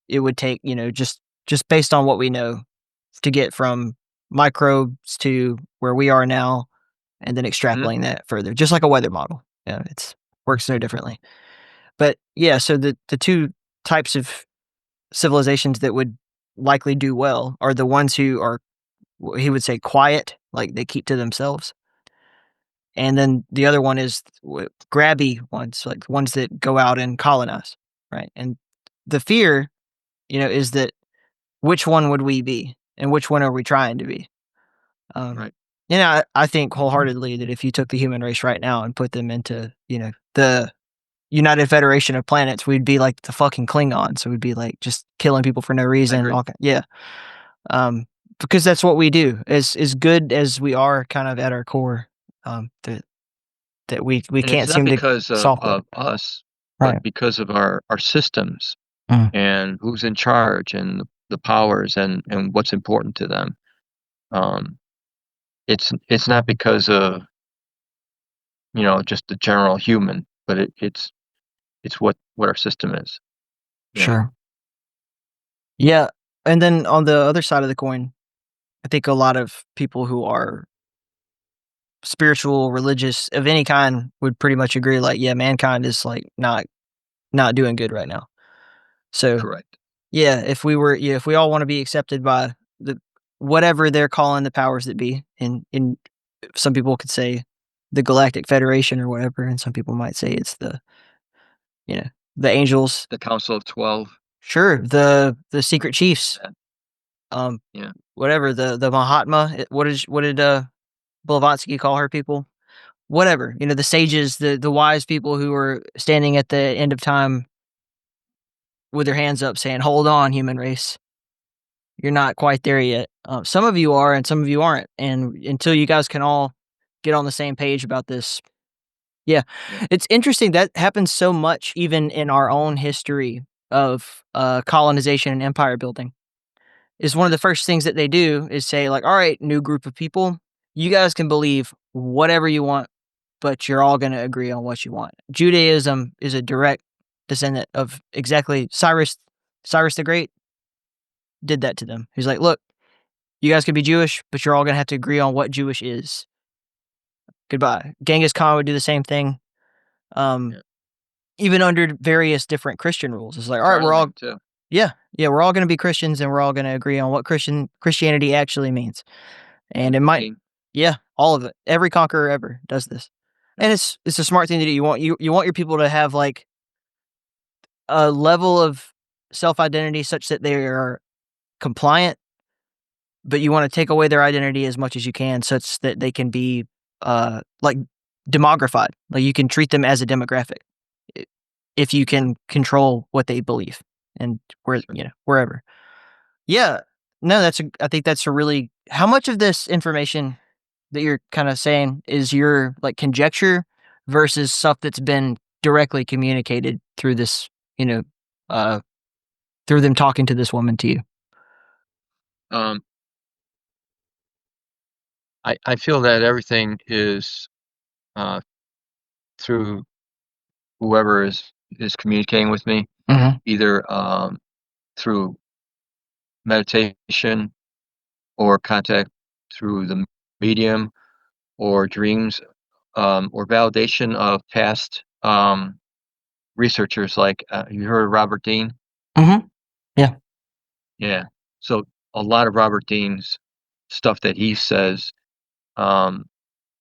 it would take, just based on what we know, to get from microbes to where we are now, and then extrapolating that further, just like a weather model. Yeah, it's works no differently. But yeah, so the two types of civilizations that would likely do well are the ones who are, he would say, quiet, like they keep to themselves. And then the other one is grabby ones, like ones that go out and colonize, right? And the fear, is that which one would we be, and which one are we trying to be? Right. I think wholeheartedly that if you took the human race right now and put them into, the United Federation of Planets, we'd be like the fucking Klingons. So we'd be like just killing people for no reason. Yeah. Because that's what we do. As good as we are, kind of at our core, that we And can't it's not seem to because solve of that. us, Right. but because of our systems Mm. and who's in charge and the powers and what's important to them. It's not because of just the general human, but it's what our system is. Sure. Yeah. And then on the other side of the coin, I think a lot of people who are spiritual, religious of any kind would pretty much agree, like, yeah, mankind is like not doing good right now. So Correct. yeah, if we all want to be accepted by the whatever they're calling the powers that be, and some people could say the Galactic Federation or whatever, and some people might say it's you know the angels. The Council of 12. Sure, the secret chiefs. Yeah. Whatever, the Mahatma. What did Blavatsky call her people? Whatever, the sages, the wise people who are standing at the end of time, with their hands up saying, hold on, human race. You're not quite there yet. Some of you are and some of you aren't. And until you guys can all get on the same page about this. Yeah. Yeah. It's interesting that happens so much even in our own history of colonization and empire building. Is one of the first things that they do is say, like, all right, new group of people, you guys can believe whatever you want, but you're all going to agree on what you want. Judaism is a direct descendant of exactly Cyrus the Great did that to them. He's like, look, you guys can be Jewish, but you're all going to have to agree on what Jewish is. Goodbye. Genghis Khan would do the same thing. Yeah. Even under various different Christian rules. It's like, all right, we're all, Too. yeah, we're all going to be Christians and we're all going to agree on what Christianity actually means. And it might, yeah, all of it. Every conqueror ever does this. And it's a smart thing to do. You want your people to have like a level of self-identity such that they are compliant, but you want to take away their identity as much as you can such that they can be like demographied. Like you can treat them as a demographic if you can control what they believe and where, wherever. Yeah. No, I think that's a really, how much of this information that you're kind of saying is your like conjecture versus stuff that's been directly communicated through this, through them talking to this woman to you? I feel that everything is through whoever is communicating with me, either through meditation or contact through the medium or dreams or validation of past researchers. Like you heard of Robert Dean? Yeah. Yeah. So a lot of Robert Dean's stuff that he says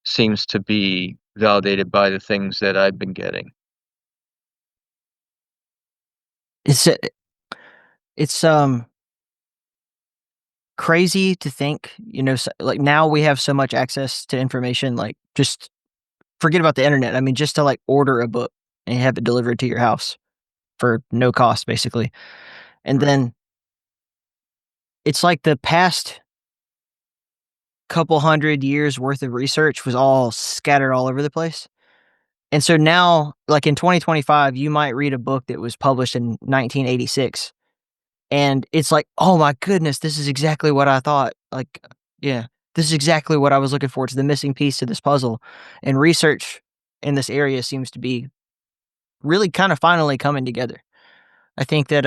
seems to be validated by the things that I've been getting. It's crazy to think, like now we have so much access to information, like just forget about the internet. I mean, just to like order a book and have it delivered to your house for no cost, basically. And then it's like the past couple 100 years worth of research was all scattered all over the place. And so now, like in 2025, you might read a book that was published in 1986. And it's like, oh my goodness, this is exactly what I thought. Like, yeah, this is exactly what I was looking for. It's the missing piece to this puzzle. And research in this area seems to be really kind of finally coming together. I think that,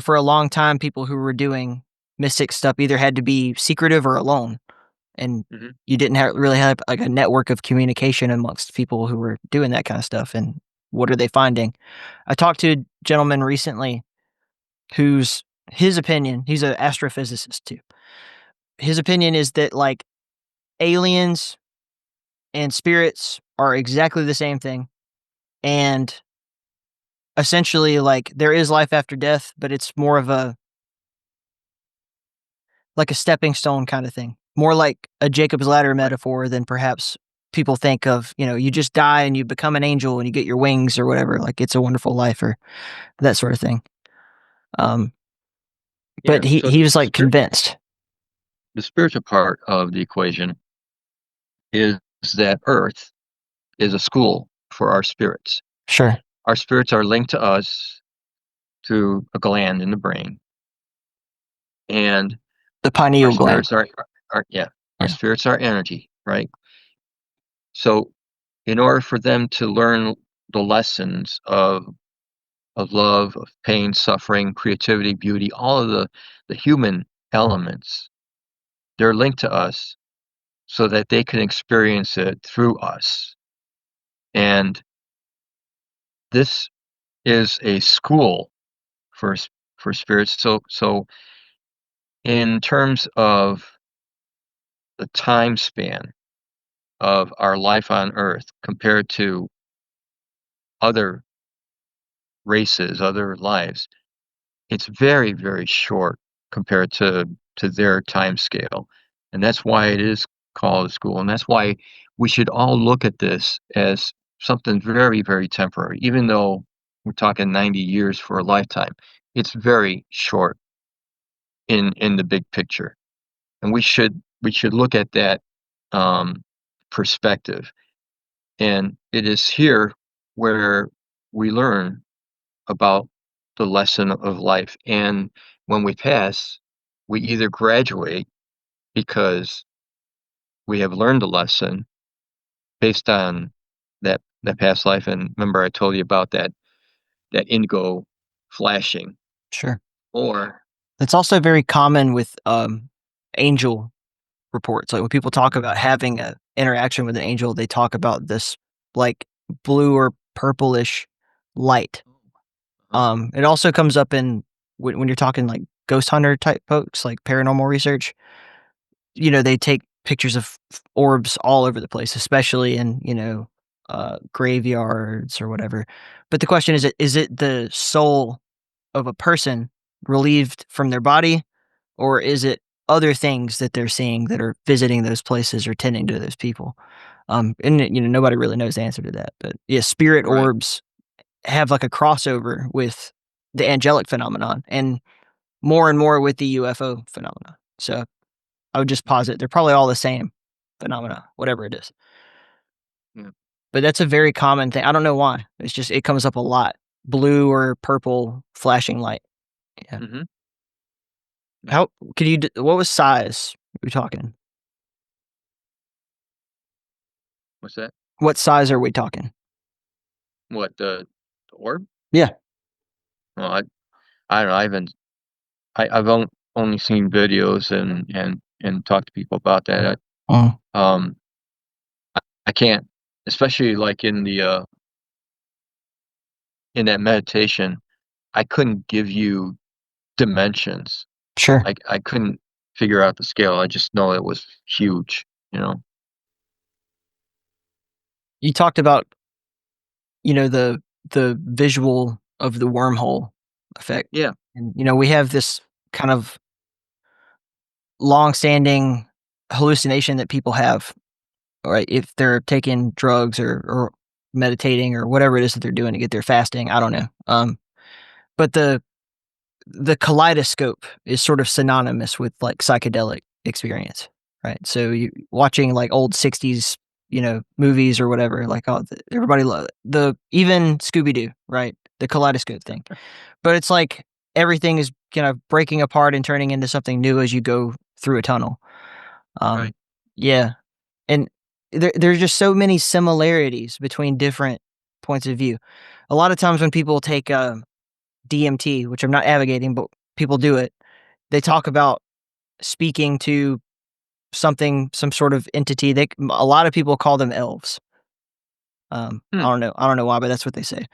for a long time, people who were doing mystic stuff either had to be secretive or alone. And you didn't really have like a network of communication amongst people who were doing that kind of stuff. And what are they finding? I talked to a gentleman recently whose his opinion, he's an astrophysicist too. His opinion is that like aliens and spirits are exactly the same thing. And essentially like there is life after death, but it's more of a like a stepping stone kind of thing. More like a Jacob's ladder metaphor than perhaps people think of, you just die and you become an angel and you get your wings or whatever, like It's a Wonderful Life or that sort of thing. But he was like convinced. The spiritual part of the equation is that Earth is a school for our spirits. Sure. Our spirits are linked to us through a gland in the brain. And the pineal gland. Spirits our spirits are energy, right? So in order for them to learn the lessons of love, of pain, suffering, creativity, beauty, all of the human elements, they're linked to us so that they can experience it through us. And this is a school for spirits. So in terms of the time span of our life on Earth compared to other races, other lives, it's very, very short compared to their time scale. And that's why it is called a school. And that's why we should all look at this as something very, very temporary, even though we're talking 90 years for a lifetime. It's very short in the big picture, and we should look at that perspective. And it is here where we learn about the lesson of life. And when we pass, we either graduate because we have learned a lesson based on that past life. And remember, I told you about that indigo flashing, Sure. or It's also very common with angel reports. Like when people talk about having an interaction with an angel, they talk about this like blue or purplish light. It also comes up in when you're talking like ghost hunter type folks, like paranormal research. They take pictures of orbs all over the place, especially in graveyards or whatever. But the question is it the soul of a person relieved from their body, or is it other things that they're seeing that are visiting those places or tending to those people? And nobody really knows the answer to that. But yeah, spirit right. orbs have like a crossover with the angelic phenomenon and more with the UFO phenomenon. So I would just posit they're probably all the same phenomena, whatever it is. Yeah. But that's a very common thing. I don't know why. It's just it comes up a lot. Blue or purple flashing light. Yeah. Mm-hmm. How could you? What was size? Are we talking? What's that? What size are we talking? What, the orb? Yeah. Well, I don't know. I've only seen videos and talked to people about that. Mm, I can't, especially like in that meditation, I couldn't give you dimensions. sure. I couldn't figure out the scale. I just know it was huge, you know. You talked about the visual of the wormhole effect, Yeah. and we have this kind of long-standing hallucination that people have, right? If they're taking drugs or meditating or whatever it is that they're doing to get their fasting, I don't know. But the kaleidoscope is sort of synonymous with like psychedelic experience, right? So you watching like old 60s, movies or whatever, like everybody love the even Scooby Doo, right? The kaleidoscope thing. But it's like everything is kind of breaking apart and turning into something new as you go through a tunnel. Right. Yeah. And there's just so many similarities between different points of view. A lot of times when people take DMT, which I'm not advocating, but people do it. They talk about speaking to some sort of entity. A lot of people call them elves. Hmm. I don't know why, but that's what they say.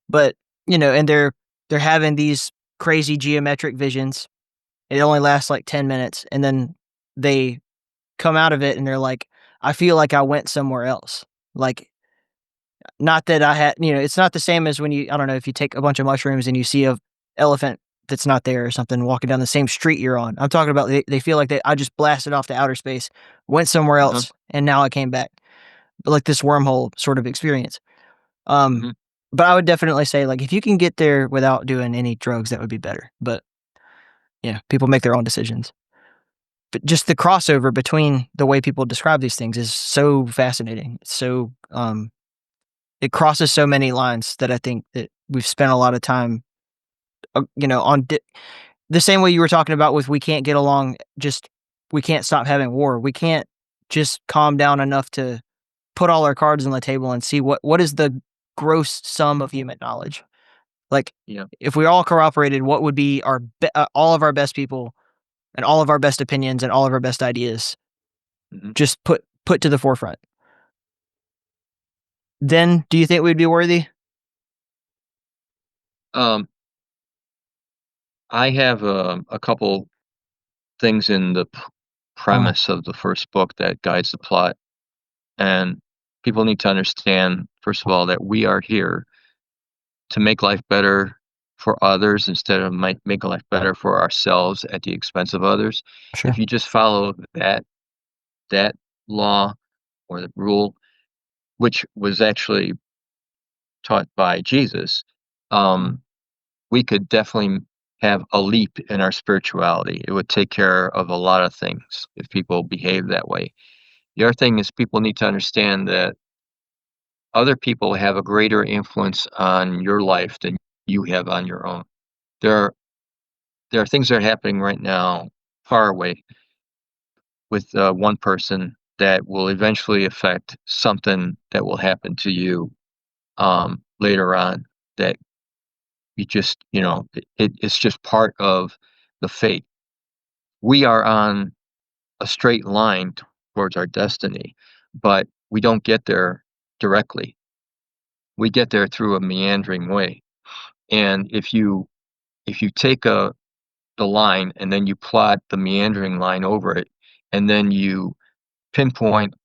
But and they're having these crazy geometric visions. It only lasts like 10 minutes, and then they come out of it and they're like, I feel like I went somewhere else. Like, not that I had, it's not the same as when I don't know, if you take a bunch of mushrooms and you see a elephant that's not there or something walking down the same street you're on. I'm talking about they feel like I just blasted off to outer space, went somewhere Uh-huh. else, and now I came back. Like this wormhole sort of experience. Mhm. But I would definitely say like if you can get there without doing any drugs, that would be better. But yeah, people make their own decisions. But just the crossover between the way people describe these things is so fascinating. It's so it crosses so many lines that I think that we've spent a lot of time, on the same way you were talking about with we can't get along. Just we can't stop having war. We can't just calm down enough to put all our cards on the table and see what is the gross sum of human knowledge. Like, Yeah. if we all cooperated, what would be all of our best people and all of our best opinions and all of our best ideas Mhm. just put to the forefront? Then, do you think we'd be worthy? Um, I have a couple things in the Mm, premise of the first book that guides the plot, and people need to understand, first of all, that we are here to make life better for others instead of making life better for ourselves at the expense of others. If sure. you just follow that law or the rule, which was actually taught by Jesus, we could definitely have a leap in our spirituality. It would take care of a lot of things if people behave that way. The other thing is people need to understand that other people have a greater influence on your life than you have on your own. There are things that are happening right now far away with one person that will eventually affect something that will happen to you later on that you just, it's just part of the fate. We are on a straight line towards our destiny, but we don't get there directly. We get there through a meandering way. And if you take the line and then you plot the meandering line over it, and then you pinpoint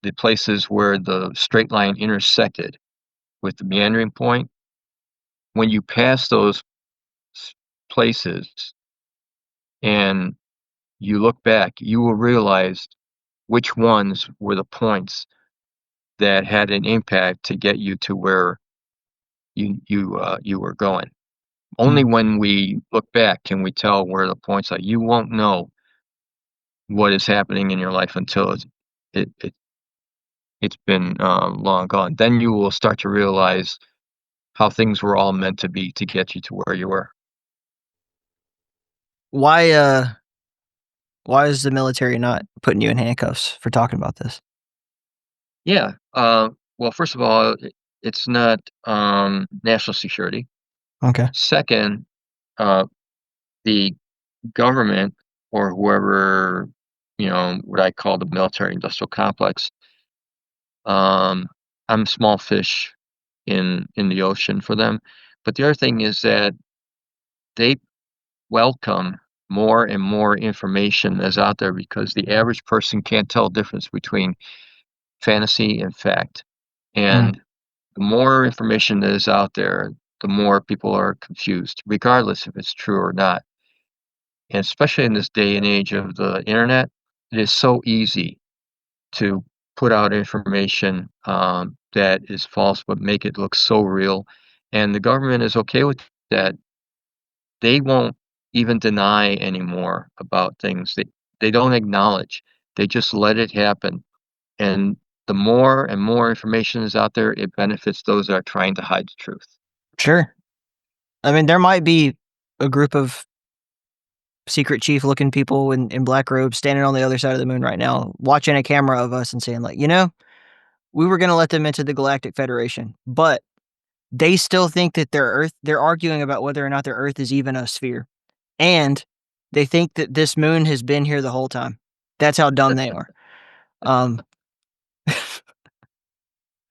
the places where the straight line intersected with the meandering point, when you pass those places and you look back, you will realize which ones were the points that had an impact to get you to where you were going. Only when we look back can we tell where the points are. You won't know what is happening in your life until it, it it's been long gone. Then you will start to realize how things were all meant to be to get you to where you were. Why is the military not putting you in handcuffs for talking about this? Yeah. Well, first of all, it's not national security. Okay. Second, uh, the government or whoever, what I call the military industrial complex, I'm small fish in the ocean for them. But the other thing is that they welcome more and more information that's out there because the average person can't tell the difference between fantasy and fact. And the more information that is out there, the more people are confused, regardless if it's true or not. And especially in this day and age of the internet, it is so easy to put out information that is false, but make it look so real. And the government is okay with that. They won't even deny anymore about things. They don't acknowledge. They just let it happen. And the more and more information is out there, it benefits those that are trying to hide the truth. Sure. I mean, there might be a group of secret chief looking people in black robes standing on the other side of the moon right now, watching a camera of us and saying, like, we were going to let them into the Galactic Federation, but they still think that they're arguing about whether or not their Earth is even a sphere. And they think that this moon has been here the whole time. That's how dumb they are. Um,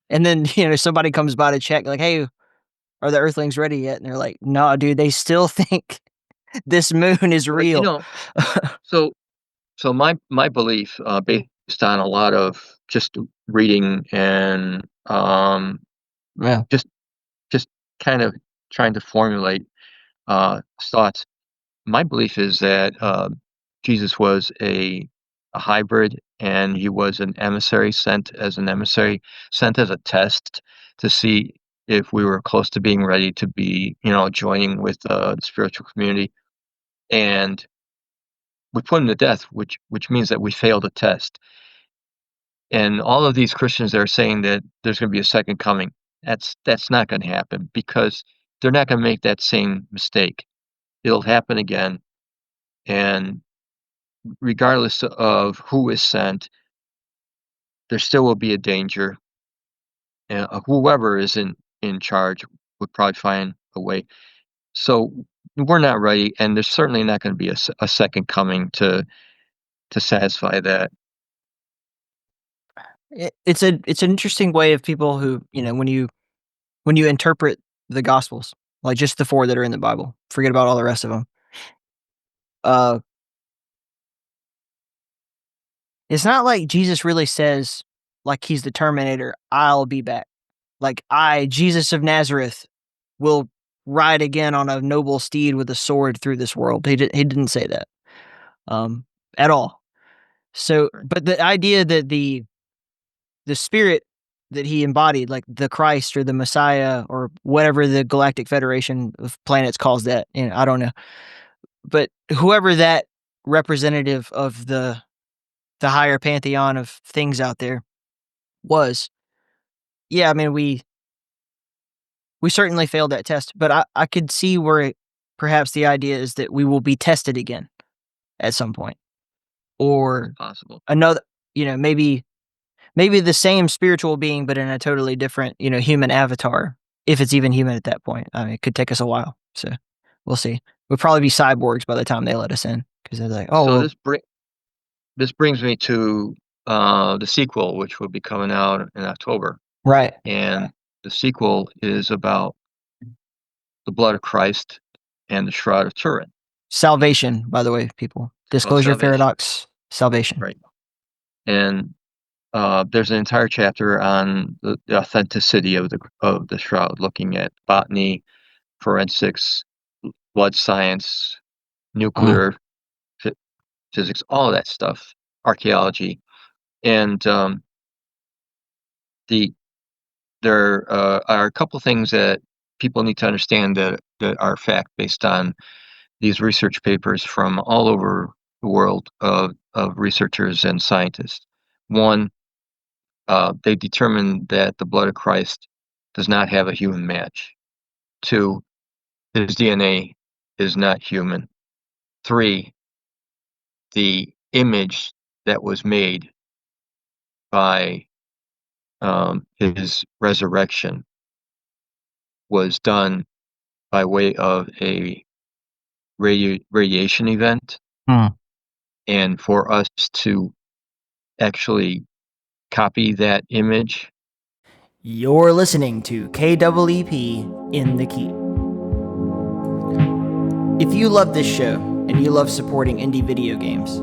and then, somebody comes by to check, like, hey, are the Earthlings ready yet? And they're like, no, dude, they still think this moon is But real. so my belief, based on a lot of just reading and Yeah. just kind of trying to formulate thoughts. My belief is that Jesus was a hybrid, and he was an emissary, sent as a test to see if we were close to being ready to be, joining with the spiritual community. And we put him to death, which means that we failed a test. And all of these Christians that are saying that there's going to be a second coming, that's not going to happen because they're not going to make that same mistake. It'll happen again, and regardless of who is sent, there still will be a danger. And whoever is in charge would probably find a way. So we're not ready, and there's certainly not going to be a second coming to satisfy that. It's an interesting way of people who, when you interpret the Gospels, like just the 4 that are in the Bible, forget about all the rest of them. It's not like Jesus really says, like he's the Terminator, I'll be back. Like I, Jesus of Nazareth, will ride again on a noble steed with a sword through this world. He didn't say that at all. So, but the idea that the spirit that he embodied, like the Christ or the Messiah or whatever the Galactic Federation of Planets calls that. I don't know, but whoever that representative of the higher pantheon of things out there was, yeah, I mean, we certainly failed that test, but I could see where perhaps the idea is that we will be tested again at some point, or Possible. another, maybe the same spiritual being, but in a totally different, human avatar, if it's even human at that point. I mean, it could take us a while, so we'll see. We'll probably be cyborgs by the time they let us in, because they're like, oh, So well, this brings me to the sequel, which will be coming out in October. right. And the sequel is about the blood of Christ and the Shroud of Turin. Salvation, by the way, people. Disclosure Salvation. Paradox, salvation. Right. And there's an entire chapter on the authenticity of the shroud, looking at botany, forensics, blood science, nuclear physics, all of that stuff, archaeology, and there are a couple things that people need to understand that are fact based on these research papers from all over the world of researchers and scientists. One, they determined that the blood of Christ does not have a human match. Two, his DNA is not human. Three, the image that was made by his resurrection was done by way of a radiation event. And for us to actually copy that image. You're listening to KEEP in the Keep. If you love this show and you love supporting indie video games,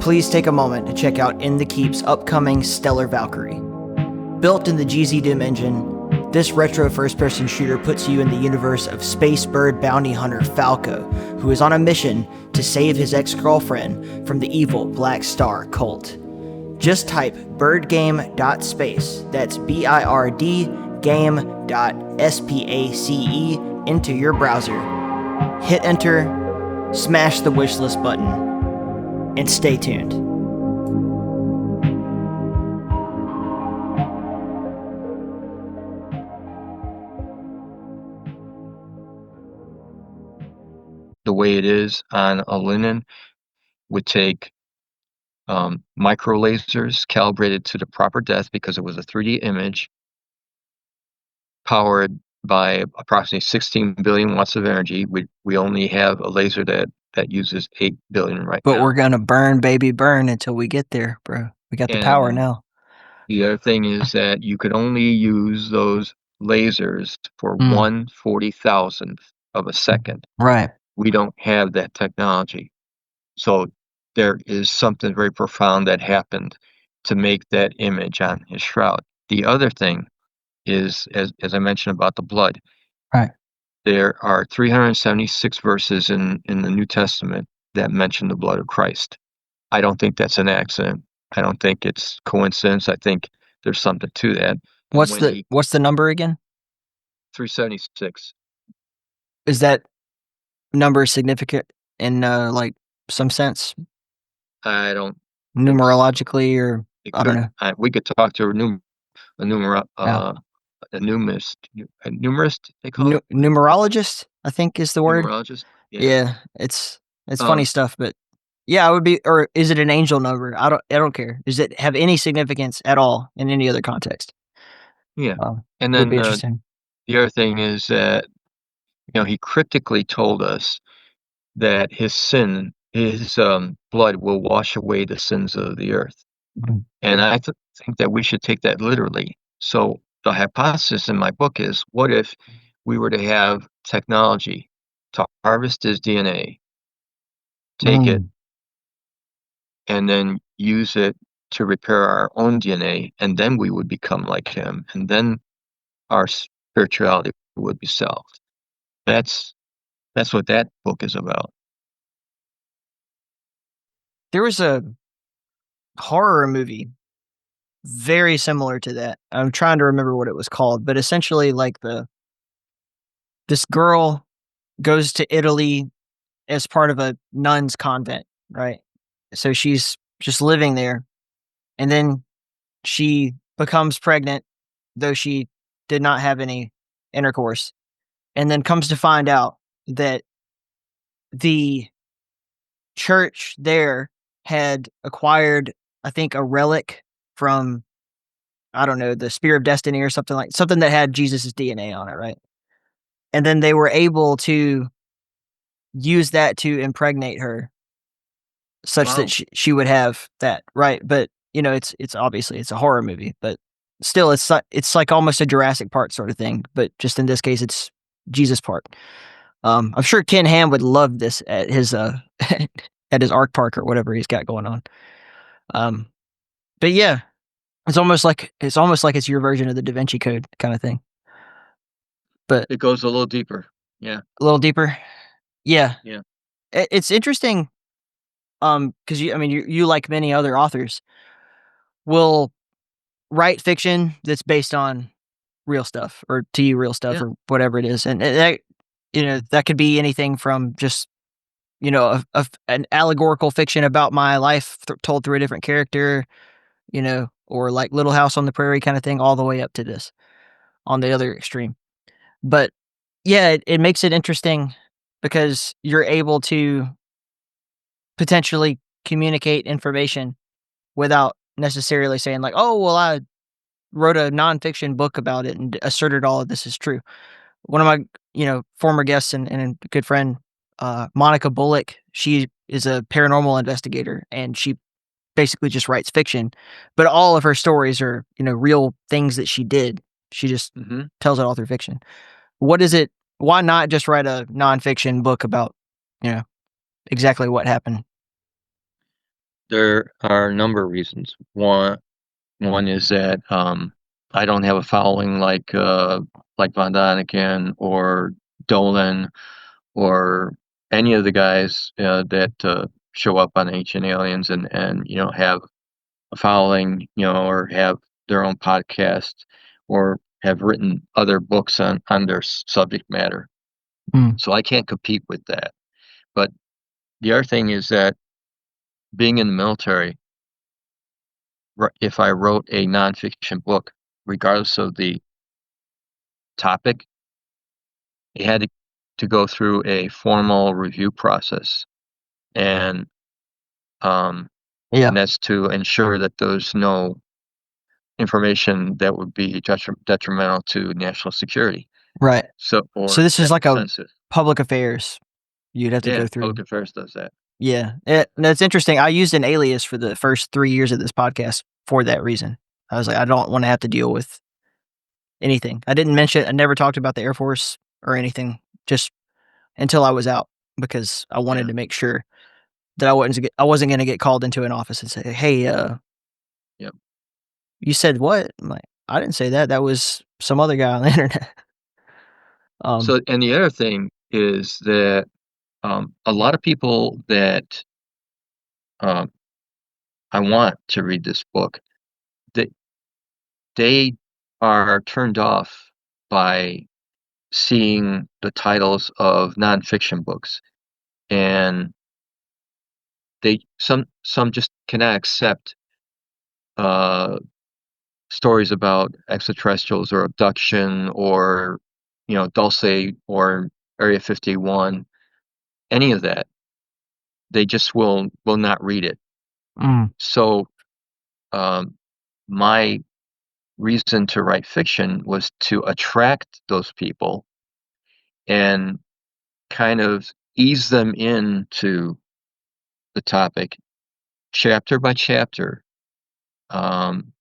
please take a moment to check out In the Keep's upcoming Stellar Valkyrie. Built in the GZ Doom engine, this retro first-person shooter puts you in the universe of space bird bounty hunter Falco, who is on a mission to save his ex-girlfriend from the evil Black Star cult. Just type birdgame.space, that's BIRD game.space into your browser. Hit enter, smash the wishlist button, and stay tuned. The way it is on a linen would take micro lasers calibrated to the proper depth because it was a 3D image powered by approximately 16 billion watts of energy. We only have a laser that uses 8 billion right now. But we're gonna burn, baby, burn until we get there, bro. We got the power now. The other thing is that you could only use those lasers for 1/40,000th of a second. Right. We don't have that technology. So there is something very profound that happened to make that image on his shroud. The other thing is, as I mentioned about the blood, right? There are 376 verses in the New Testament that mention the blood of Christ. I don't think that's an accident. I don't think it's coincidence. I think there's something to that. What's the number again? 376. Is that number significant in like some sense? I don't. Numerologically, or I don't know. We could talk to a numerist. They call it? Numerologist, I think is the word. Numerologist. Yeah, it's funny stuff, but yeah, it would be. Or is it an angel number? I don't care. Does it have any significance at all in any other context? Yeah, and then would be interesting. The other thing is that he cryptically told us that his blood will wash away the sins of the earth, and I think that we should take that literally. So the hypothesis in my book is, what if we were to have technology to harvest his DNA, take it, and then use it to repair our own DNA, and then we would become like him, and then our spirituality would be solved. That's what that book is about. There was a horror movie very similar to that. I'm trying to remember what it was called, but essentially, like this girl goes to Italy as part of a nun's convent, right? So she's just living there, and then she becomes pregnant, though she did not have any intercourse, and then comes to find out that the church there had acquired, I think, a relic from, I don't know, the Spear of Destiny or something that had Jesus's DNA on it, right? And then they were able to use that to impregnate her such Wow. that she would have that, right? But, it's obviously it's a horror movie, but still it's like almost a Jurassic Park sort of thing, but just in this case it's Jesus Park. I'm sure Ken Ham would love this at his at his Ark Park or whatever he's got going on. Um, but yeah, it's almost like it's your version of the Da Vinci Code kind of thing, but It goes a little deeper. Yeah. a little deeper. Yeah, Yeah. it's interesting. Because you like many other authors will write fiction that's based on real stuff or to you real stuff Yeah. or whatever it is, and that that could be anything from just an allegorical fiction about my life told through a different character, or like Little House on the Prairie kind of thing, all the way up to this on the other extreme. But yeah, it makes it interesting because you're able to potentially communicate information without necessarily saying like, "Oh, well, I wrote a nonfiction book about it and asserted all of this is true." One of my, former guests and a good friend, Monica Bullock, she is a paranormal investigator and she basically just writes fiction, but all of her stories are, real things that she did. She just Mm-hmm. tells it all through fiction. What is it? Why not just write a nonfiction book about, exactly what happened? There are a number of reasons. One is that I don't have a following like Von Daniken or Dolan or any of the guys that show up on Ancient Aliens and have a following, or have their own podcast or have written other books on their subject matter. Mm. So I can't compete with that. But the other thing is that being in the military, if I wrote a nonfiction book, regardless of the topic, it had to go through a formal review process, and Yeah. and that's to ensure that there's no information that would be detrimental to national security. Right. So So or this is like a sensitive. public affairs you'd have to Yeah, go through. public affairs does that. Yeah. No, it's interesting. I used an alias for the first 3 years of this podcast for that reason. I was like, I don't wanna have to deal with anything. I never talked about the Air Force or anything, just until I was out because I wanted Yeah. to make sure that I wasn't gonna get called into an office and say, "Hey, Yep. you said what?" I'm like, "I didn't say that. That was some other guy on the internet." Um, So, and the other thing is that a lot of people that um, I want to read this book, they they are turned off by seeing the titles of nonfiction books, and some just cannot accept uh, stories about extraterrestrials or abduction or Dulce or Area 51, any of that. They just will not read it. mm, So um, my reason to write fiction was to attract those people and kind of ease them into the topic chapter by chapter, um,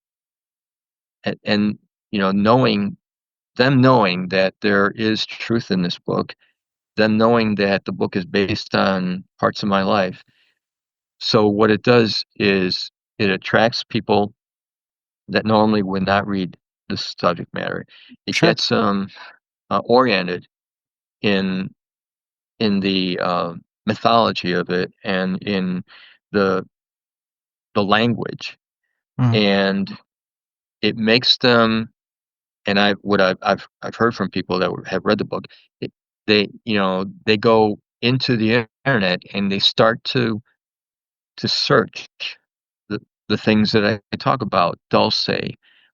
and knowing that there is truth in this book, them knowing that the book is based on parts of my life. So what it does is it attracts people that normally would not read this subject matter. It sure. gets them oriented in the mythology of it and in the language, Mm, and it makes them, and I've heard from people that have read the book, they go into the internet and they start to search the things that I talk about, Dulce,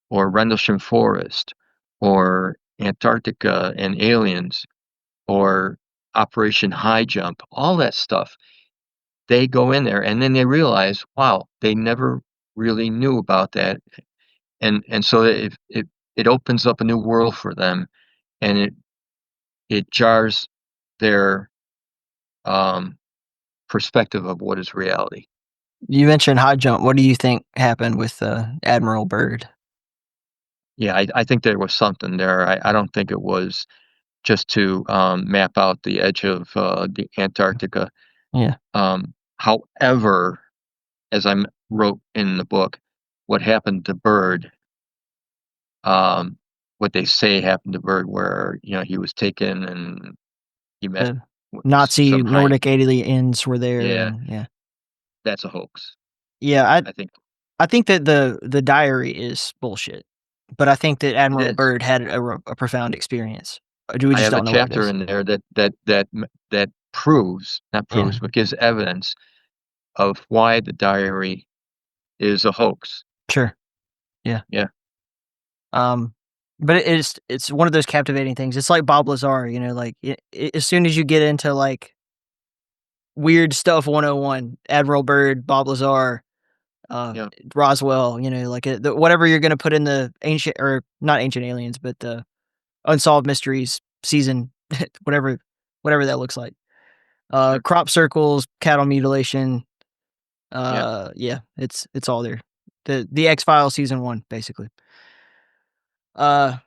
or Rendlesham Forest, or Antarctica and aliens, or Operation High Jump, all that stuff. They go in there and then they realize, wow, they never really knew about that, and so it opens up a new world for them, and it jars their perspective of what is reality. You mentioned high jump. What do you think happened with Admiral Byrd? Yeah, I think there was something there. I don't think it was just to map out the edge of the Antarctica. Yeah. However, as wrote in the book, what happened to Byrd, what they say happened to Byrd, where he was taken and he met The Nazi some high. Nordic aliens were there, Yeah, and yeah. that's a hoax. Yeah, I think I think that the diary is bullshit, but I think that it Admiral is. Byrd had a profound experience. We I just have a don't know what it chapter is. in there that proves, not Yeah, proves, but gives evidence of why the diary is a hoax. sure. Yeah. Yeah, Um, but it's one of those captivating things. It's like Bob Lazar, like as soon as you get into like weird stuff 101, Admiral Byrd, Bob Lazar, uh, yeah, Roswell, like whatever you're going to put in the ancient, or not ancient aliens, but the unsolved mysteries season, whatever, whatever that looks like. sure. Crop circles, cattle mutilation. Yeah, Yeah, it's all there. The X-Files season 1, basically. Uh,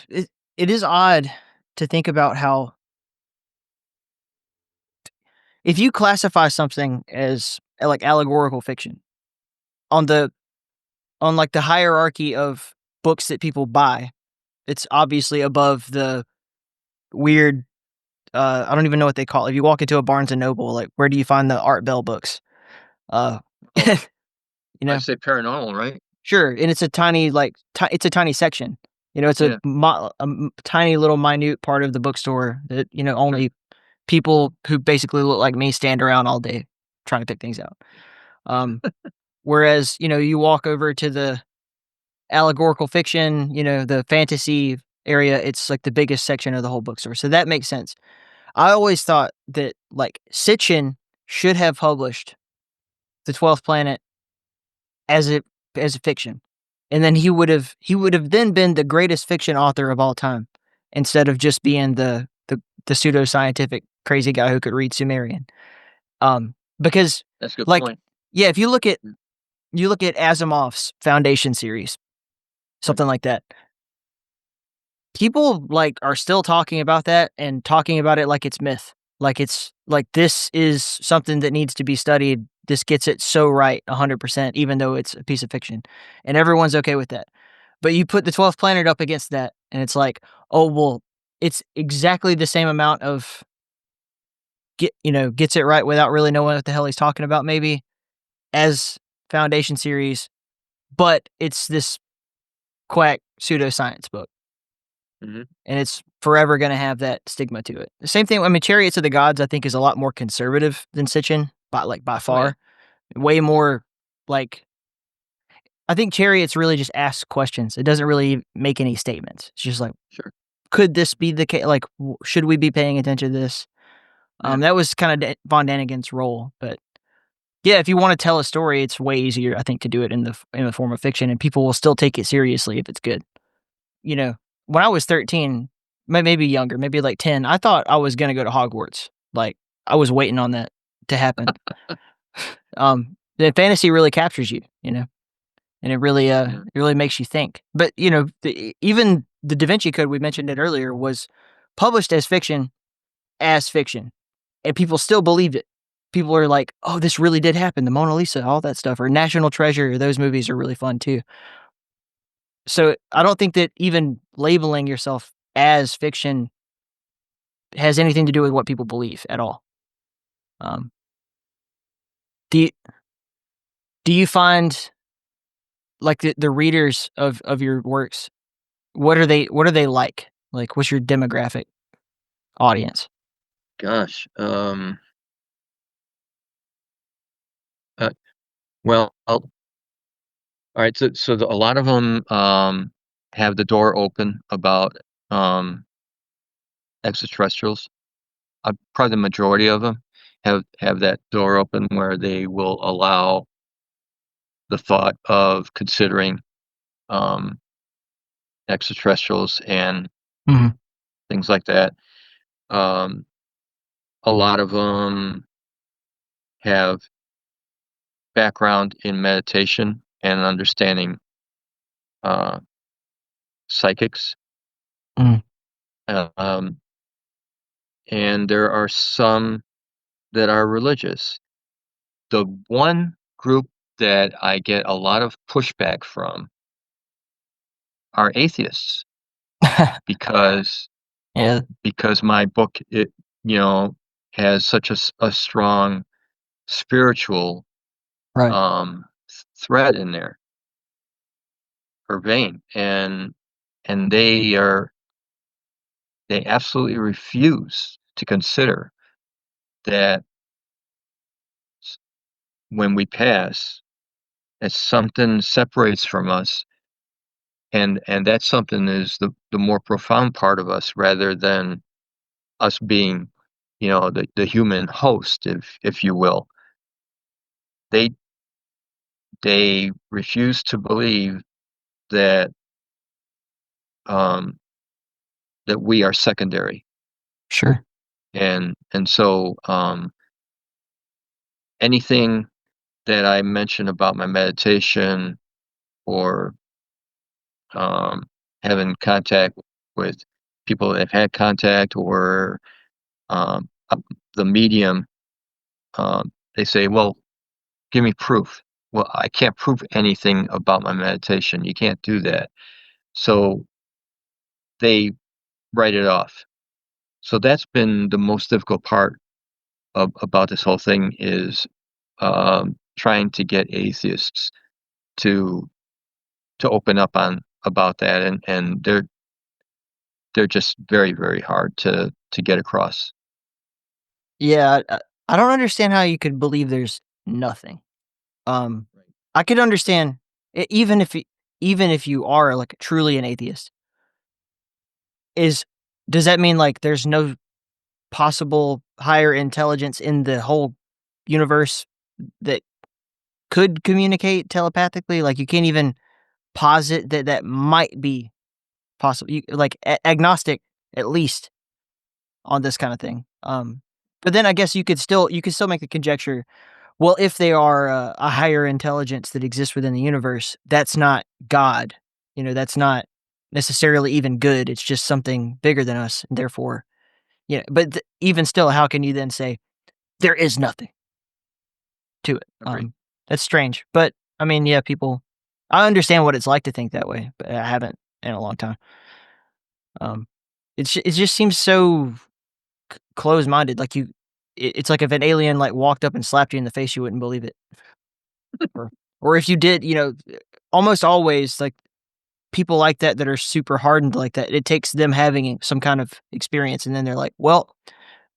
it it is odd to think about how if you classify something as like allegorical fiction on like the hierarchy of books that people buy, it's obviously above the weird. I don't even know what they call it. If you walk into a Barnes and Noble, like where do you find the Art Bell books? Uh, oh, you I know, say paranormal, right? sure, and it's a tiny it's a tiny section. It's Yeah, tiny little minute part of the bookstore that sure. only people who basically look like me stand around all day trying to pick things out. Um, Whereas you walk over to the allegorical fiction, the fantasy area, it's like the biggest section of the whole bookstore. So that makes sense. I always thought that like Sitchin should have published The 12th Planet as a fiction. And then he would have then been the greatest fiction author of all time instead of just being the pseudoscientific crazy guy who could read Sumerian. Because That's a good like point. yeah, if Mm, you look at Asimov's Foundation series, right. something like that. People like are still talking about that and talking about it like it's myth. Like it's like this is something that needs to be studied. This gets it so right 100%, even though it's a piece of fiction. And everyone's okay with that. But you put the 12th planet up against that, and it's like, oh well, it's exactly the same amount of gets it right without really knowing what the hell he's talking about, maybe, as Foundation series, but it's this quack pseudoscience book. Hmm. And it's forever going to have that stigma to it. The same thing. I mean, Chariots of the Gods, I think, is a lot more conservative than Sitchin, by Oh yeah, far. Way more like I think Chariots really just asks questions. It doesn't really make any statements. It's just like, sure. could this be the case? Like, should we be paying attention to this? Yeah, That was kind of Von Daniken's role, but yeah, if you want to tell a story, it's way easier, I think, to do it in the form of fiction, and people will still take it seriously if it's good. You know, when I was 13, maybe younger, maybe like 10, I thought I was gonna go to Hogwarts. Like, I was waiting on that to happen. The fantasy really captures you, and yeah. it really makes you think. But, even the Da Vinci Code, we mentioned it earlier, was published as fiction, and people still believed it. People are like, "Oh, this really did happen, the Mona Lisa, all that stuff," or National Treasure, those movies are really fun too. So, I don't think that even labeling yourself as fiction has anything to do with what people believe at all. Um, do you do you find like the readers of your works, what are they like? Like, what's your demographic audience? Gosh, uh, well, all right. A lot of them have the door open about um, extraterrestrials. Probably the majority of them have that door open where they will allow the thought of considering um, extraterrestrials and Mhm. things like that. Um, a lot of them have background in meditation and understanding uh, psychics. Mm. Um, and there are some that are religious. The one group that I get a lot of pushback from are atheists because Yeah, my book has such a strong spiritual right. thread in there or vein, and they absolutely refuse to consider that when we pass, that something separates from us, and that something is the more profound part of us rather than us being, the human host, if you will. They they refuse to believe that um, that we are secondary, Sure. and so anything that I mention about my meditation or um, having contact with people that have had contact or um, uh, the medium, they say, "Well, give me proof." Well, I can't prove anything about my meditation. You can't do that. So they write it off. So that's been the most difficult part about this whole thing is trying to get atheists to open up on about that, and they're just very, very hard to get across. Yeah, I don't understand how you could believe there's nothing. Um, Right. I could understand even if you are, like, truly an atheist, is does that mean, like, there's no possible higher intelligence in the whole universe that could communicate telepathically? Like, you can't even posit that that might be possible. You like, agnostic, at least, on this kinda thing. But then I guess you could still make the conjecture, well, if they are a higher intelligence that exists within the universe, that's not God. You know, that's not necessarily even good. It's just something bigger than us, and therefore, but even still, how can you then say there is nothing to it? Agreed. That's strange. But I mean, yeah, people. I understand what it's like to think that way, but I haven't in a long time. Um, it just seems so closed minded. Like it's like if an alien like walked up and slapped you in the face, you wouldn't believe it. Or or if you did, almost always, like, people like that that are super hardened like that, it takes them having some kind of experience, and then they're like, "Well,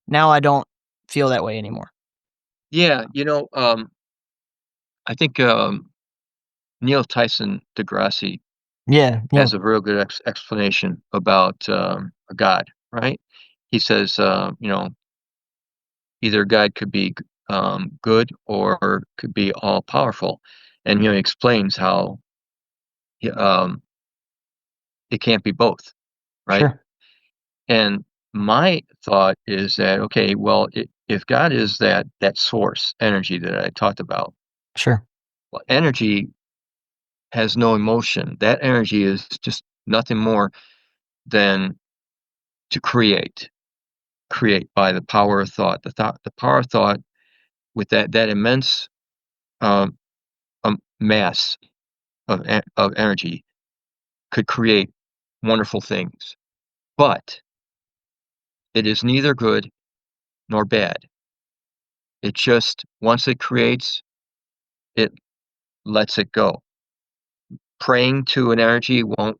now I don't feel that way anymore." Yeah, I think Neil Tyson Degrassi Yeah, has a real good explanation about a God, right? He says, either God could be good or could be all powerful, and he explains how um, it can't be both, right? sure, And my thought is that okay, well, if God is that source energy that I talked about, sure, well, energy has no emotion. That energy is just nothing more than to create by the power of thought. The power of thought with that immense um, mass of energy could create wonderful things. But it is neither good nor bad. It just once it creates, it lets it go. praying to an energy won't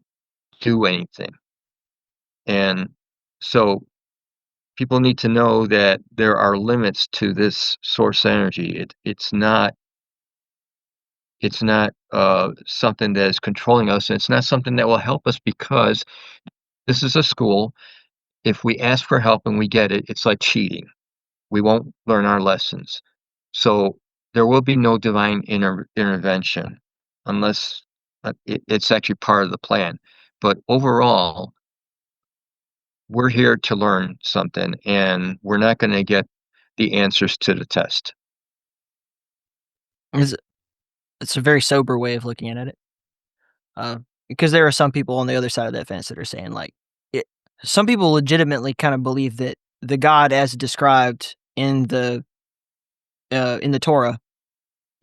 do anything. And so people need to know that there are limits to this source energy. It's not something that is controlling us. It's not something that will help us, because this is a school. If we ask for help and we get it, it's like cheating. We won't learn our lessons. So there will be no divine intervention unless it's actually part of the plan. But overall, we're here to learn something, and we're not going to get the answers to the test. It's a very sober way of looking at it. Because there are some people on the other side of that fence that are saying, like, some people legitimately kind of believe that the God as described in the Torah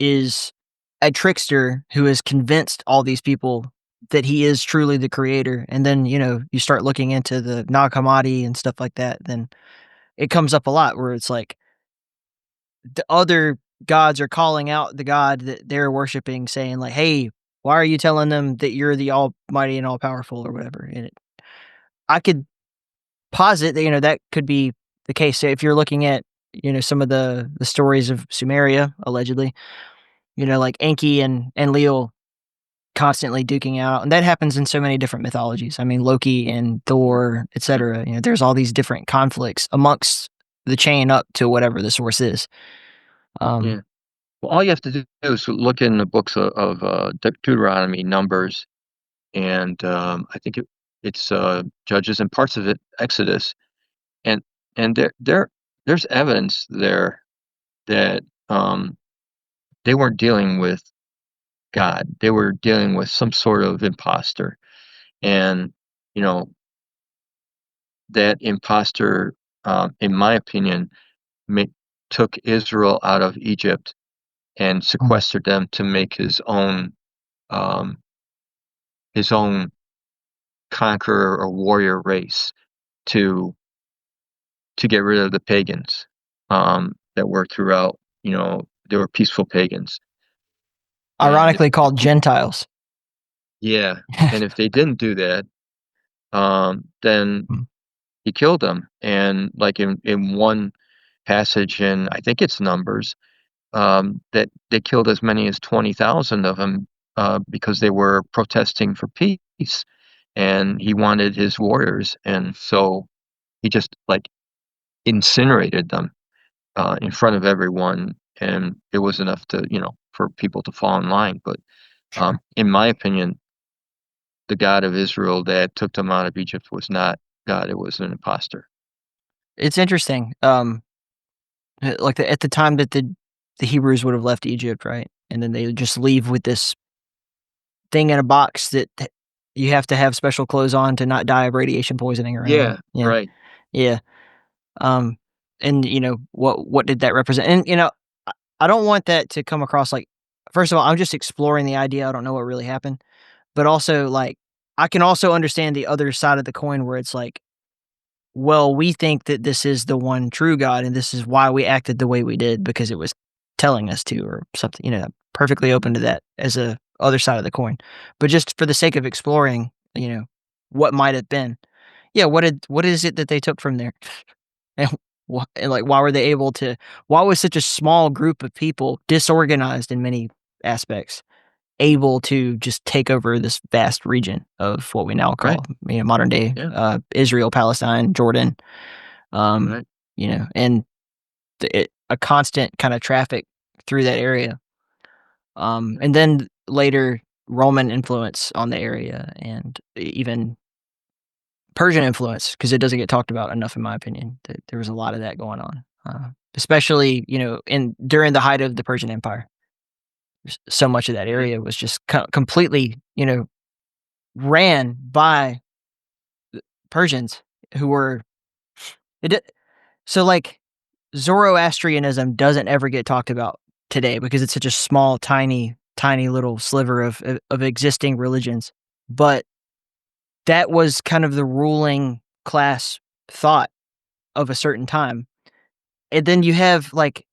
is a trickster who has convinced all these people that he is truly the creator. And then, you start looking into the Nag Hammadi and stuff like that, then it comes up a lot where it's like the other gods are calling out the God that they're worshiping, saying like, "Hey, why are you telling them that you're the almighty and all powerful," or whatever? And I could posit that, that could be the case. So if you're looking at, some of the stories of Sumeria, allegedly, like Enki and Leal constantly duking out, and that happens in so many different mythologies. I mean, Loki and Thor, etc. There's all these different conflicts amongst the chain up to whatever the source is. Yeah. Well, all you have to do is look in the books of Deuteronomy, Numbers, and I think it's Judges, and parts of it Exodus, and there's evidence there that they weren't dealing with God. They were dealing with some sort of imposter, and you know that imposter, in my opinion, took Israel out of Egypt and sequestered them to make um, his own conqueror or warrior race to get rid of the pagans that were throughout. They were peaceful pagans, and Ironically called Gentiles. yeah, and if they didn't do that, then he killed them. And like in one passage in, I think it's Numbers, that they killed as many as 20,000 of them because they were protesting for peace, and he wanted his warriors, and so he just like incinerated them in front of everyone, and it was enough to for people to fall in line. But in my opinion, the God of Israel that took them out of Egypt was not God; it was an imposter. It's interesting. Like at the time that the Hebrews would have left Egypt, right? And then they would just leave with this thing in a box that you have to have special clothes on to not die of radiation poisoning or anything. Yeah, Yeah. right. Yeah. And what did that represent? And I don't want that to come across like, first of all, I'm just exploring the idea. I don't know what really happened, but also like I can also understand the other side of the coin where it's like, well, we think that this is the one true God, and this is why we acted the way we did because it was telling us to, or something. Perfectly open to that as a other side of the coin. But just for the sake of exploring, what might have been. Yeah, what is it that they took from there? And and like why were they able to? Why was such a small group of people, disorganized in many aspects, able to just take over this vast region of what we now Right. call modern day Israel, Palestine, Jordan, Right. and a constant kind of traffic through that area, and then later Roman influence on the area, and even Persian influence, because it doesn't get talked about enough, in my opinion. There was a lot of that going on, especially during the height of the Persian Empire. So much of that area was just completely ran by Persians who were so like Zoroastrianism doesn't ever get talked about today because it's such a small, tiny, tiny little sliver of existing religions. But that was kind of the ruling class thought of a certain time. And then you have like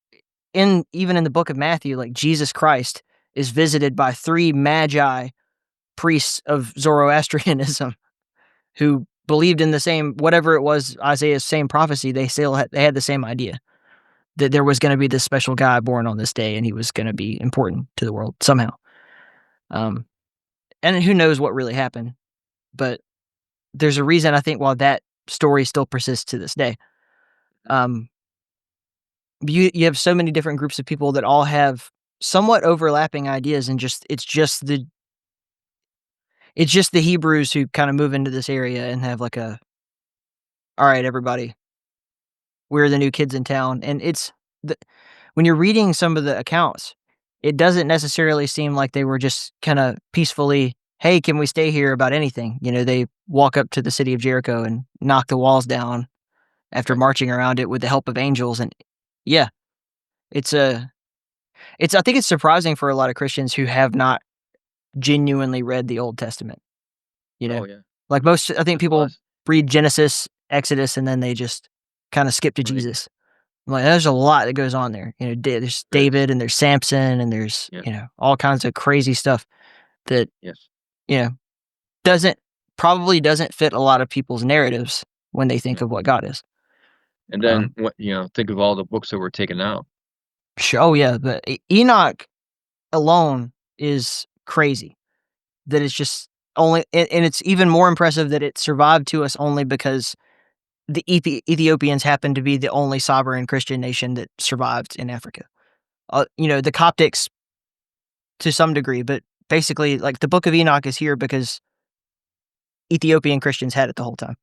even in the book of Matthew, like Jesus Christ is visited by three magi priests of Zoroastrianism who believed in the same, whatever it was, Isaiah's same prophecy. They had the same idea that there was going to be this special guy born on this day, and he was going to be important to the world somehow. And who knows what really happened, but there's a reason I think why that story still persists to this day. You have so many different groups of people that all have somewhat overlapping ideas, and it's just the Hebrews who kind of move into this area and have like all right, everybody, we're the new kids in town. And when you're reading some of the accounts, it doesn't necessarily seem like they were just kind of peacefully, hey, can we stay here about anything? They walk up to the city of Jericho and knock the walls down after marching around it with the help of angels. And yeah, I think it's surprising for a lot of Christians who have not genuinely read the Old Testament. Oh, yeah. Like most, I think people read Genesis, Exodus, and then they just kind of skip to Jesus. Like, there's a lot that goes on there. There's David and there's Samson and there's all kinds of crazy stuff that probably doesn't fit a lot of people's narratives when they think of what God is. And then think of all the books that were taken out. Oh yeah, but Enoch alone is crazy. That it's just only, and it's even more impressive that it survived to us only because the Ethiopians happened to be the only sovereign Christian nation that survived in Africa. The Coptics to some degree, but basically, like, the Book of Enoch is here because Ethiopian Christians had it the whole time.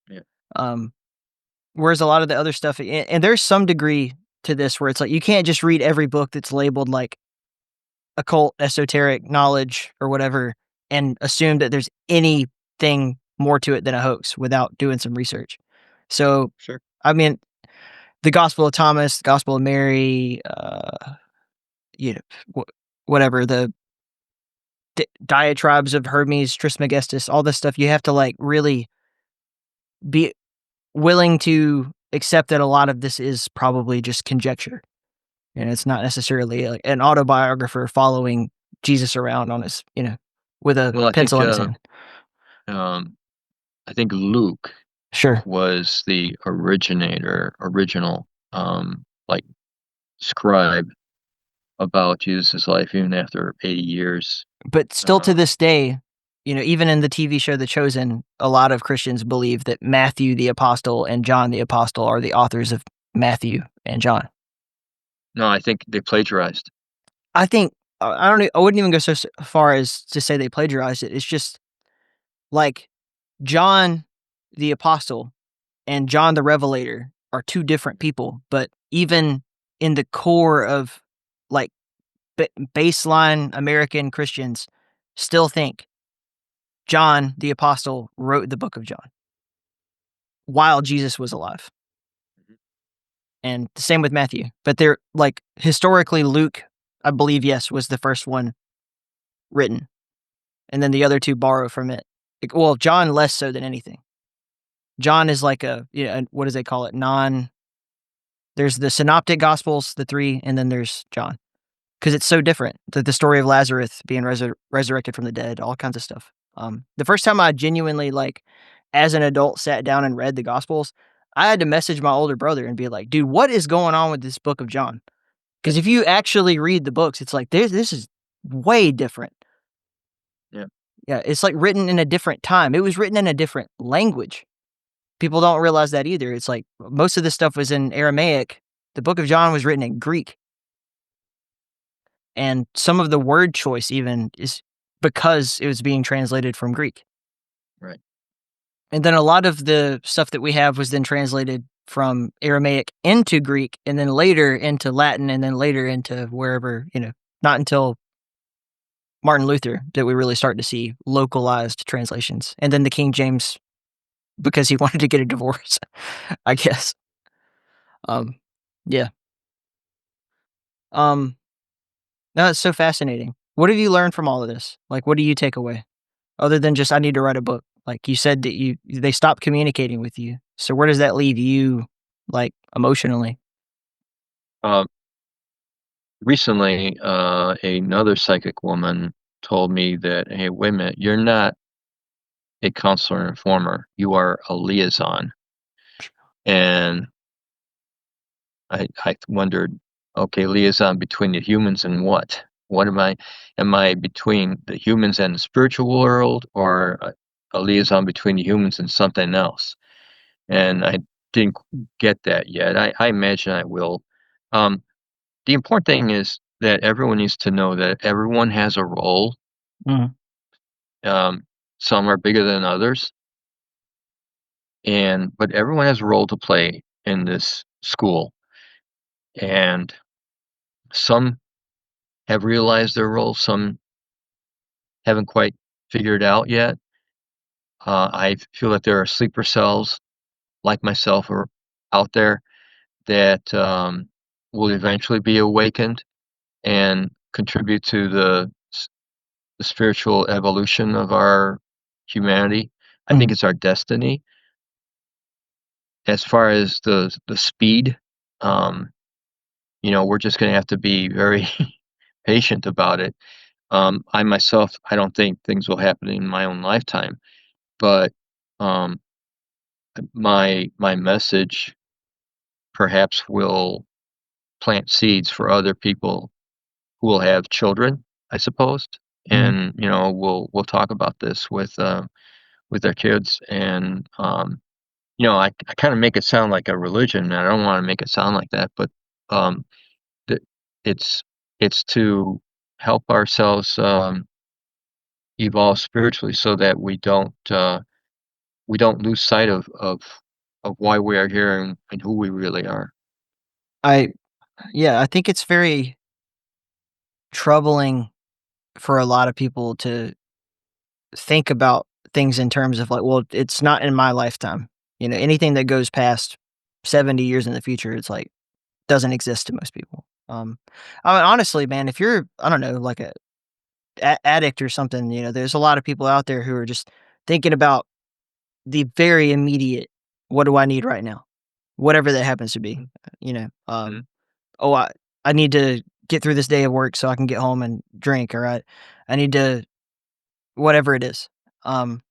Yeah. Whereas a lot of the other stuff, and there's some degree to this where it's like you can't just read every book that's labeled like occult, esoteric knowledge or whatever and assume that there's anything more to it than a hoax without doing some research. So, sure. I mean, the Gospel of Thomas, the Gospel of Mary, whatever, the diatribes of Hermes Trismegistus, all this stuff, you have to like really be willing to accept that a lot of this is probably just conjecture. And it's not necessarily like an autobiographer following Jesus around on his, with a pencil in his hand. I think Luke was the original scribe about Jesus' life, even after 80 years. But still to this day, even in the TV show The Chosen, a lot of Christians believe that Matthew the Apostle and John the Apostle are the authors of Matthew and John. No, I think they plagiarized. I think, I wouldn't even go so far as to say they plagiarized it. It's just like John the Apostle and John the Revelator are two different people, but even in the core of like baseline American Christians still think John the Apostle wrote the book of John while Jesus was alive. And the same with Matthew. But they're like, historically, Luke, I believe, yes, was the first one written. And then the other two borrow from it. Well, John less so than anything. John is like what do they call it? There's the synoptic gospels, the three, and then there's John. Because it's so different. The story of Lazarus being resurrected from the dead, all kinds of stuff. The first time I genuinely, like, as an adult, sat down and read the Gospels, I had to message my older brother and be like, dude, what is going on with this book of John? Because if you actually read the books, it's like, this is way different. Yeah. Yeah, it's like written in a different time. It was written in a different language. People don't realize that either. It's like most of this stuff was in Aramaic. The book of John was written in Greek. And some of the word choice even is because it was being translated from Greek. Right. And then a lot of the stuff that we have was then translated from Aramaic into Greek and then later into Latin and then later into wherever, not until Martin Luther that we really start to see localized translations. And then the King James, because he wanted to get a divorce, I guess. Yeah. No, it's so fascinating. What have you learned from all of this? Like, what do you take away? Other than just, I need to write a book. Like you said that they stopped communicating with you. So where does that leave you, like, emotionally? Recently, another psychic woman told me that, hey, wait a minute, you're not a counselor and informer, you are a liaison. And I wondered, okay, liaison between the humans and what? What am I? Am I between the humans and the spiritual world, or a liaison between the humans and something else? And I didn't get that yet. I imagine I will. Um, the important thing is that everyone needs to know that everyone has a role. Mhm. Some are bigger than others, but everyone has a role to play in this school. And some have realized their role, some haven't quite figured it out yet. I feel that there are sleeper cells like myself are out there that will eventually be awakened and contribute to the spiritual evolution of our humanity. I think Mhm. it's our destiny. As far as the speed, um, we're just going to have to be very patient about it. I myself, I don't think things will happen in my own lifetime, but um, my message perhaps will plant seeds for other people who will have children, I suppose, Mhm. and we'll talk about this with their kids, and I kind of make it sound like a religion, and I don't want to make it sound like that, but um, th- it's it's to help ourselves evolve spiritually so that we don't lose sight of why we are here and who we really are. I Yeah, I think it's very troubling for a lot of people to think about things in terms of like, well, it's not in my lifetime. Anything that goes past 70 years in the future, it's like doesn't exist to most people. I mean, honestly, man, if you're, I don't know, like a addict or something, there's a lot of people out there who are just thinking about the very immediate, what do I need right now? Whatever that happens to be, you know. Mhm. Oh, I need to get through this day of work so I can get home and drink, or I need to whatever it is. Um,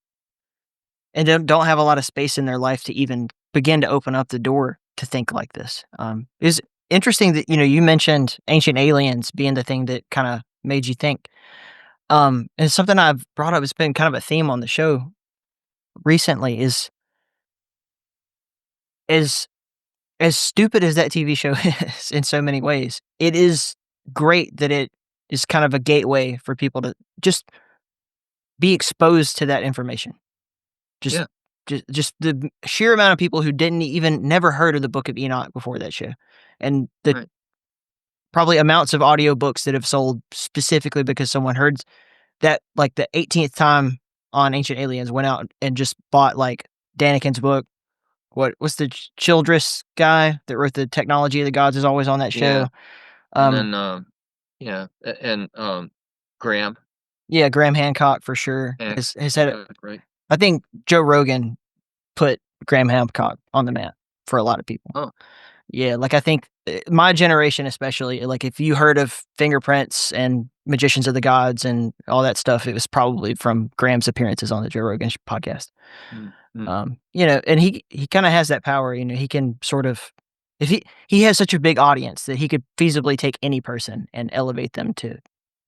and don't have a lot of space in their life to even begin to open up the door to think like this. It's interesting that you mentioned ancient aliens being the thing that kind of made you think. And it's something I've brought up. It's been kind of a theme on the show recently. Is as as stupid as that TV show is in so many ways, it is great that it is kind of a gateway for people to just be exposed to that information. Just Yeah, just the sheer amount of people who didn't even never heard of the Book of Enoch before that show, and the right. probably amounts of audiobooks that have sold specifically because someone heard that, like, the 18th time on Ancient Aliens went out and just bought, like, Daniken's book. What's the Childress guy that wrote the Technology of the Gods is always on that Yeah, show. and Um, then and Graham yeah, Graham Hancock for sure has had it. Hancock, right? I think Joe Rogan put Graham Hancock on the map for a lot of people. Oh, Yeah, like, I think, my generation especially, like, if you heard of Fingerprints and Magicians of the Gods and all that stuff, it was probably from Graham's appearances on the Joe Rogan podcast. mm, mm, And he kinda has that power, he can sort of if he has such a big audience that he could feasibly take any person and elevate them to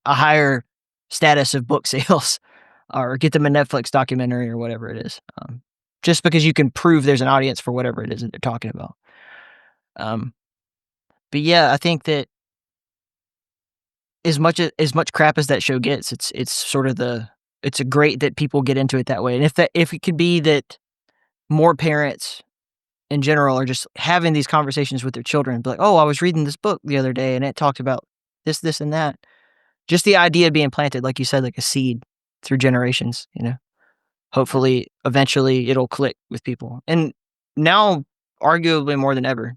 a higher status of book sales or get them a Netflix documentary or whatever it is, just because you can prove there's an audience for whatever it is that they're talking about. Um But yeah, I think that as much crap as that show gets, it's sort of it's a great that people get into it that way. And if it could be that more parents in general are just having these conversations with their children, be like, "Oh, I was reading this book the other day and it talked about this, and that." Just the idea being planted, like you said, like a seed through generations. yeah, Hopefully, eventually it'll click with people. And now, arguably more than ever,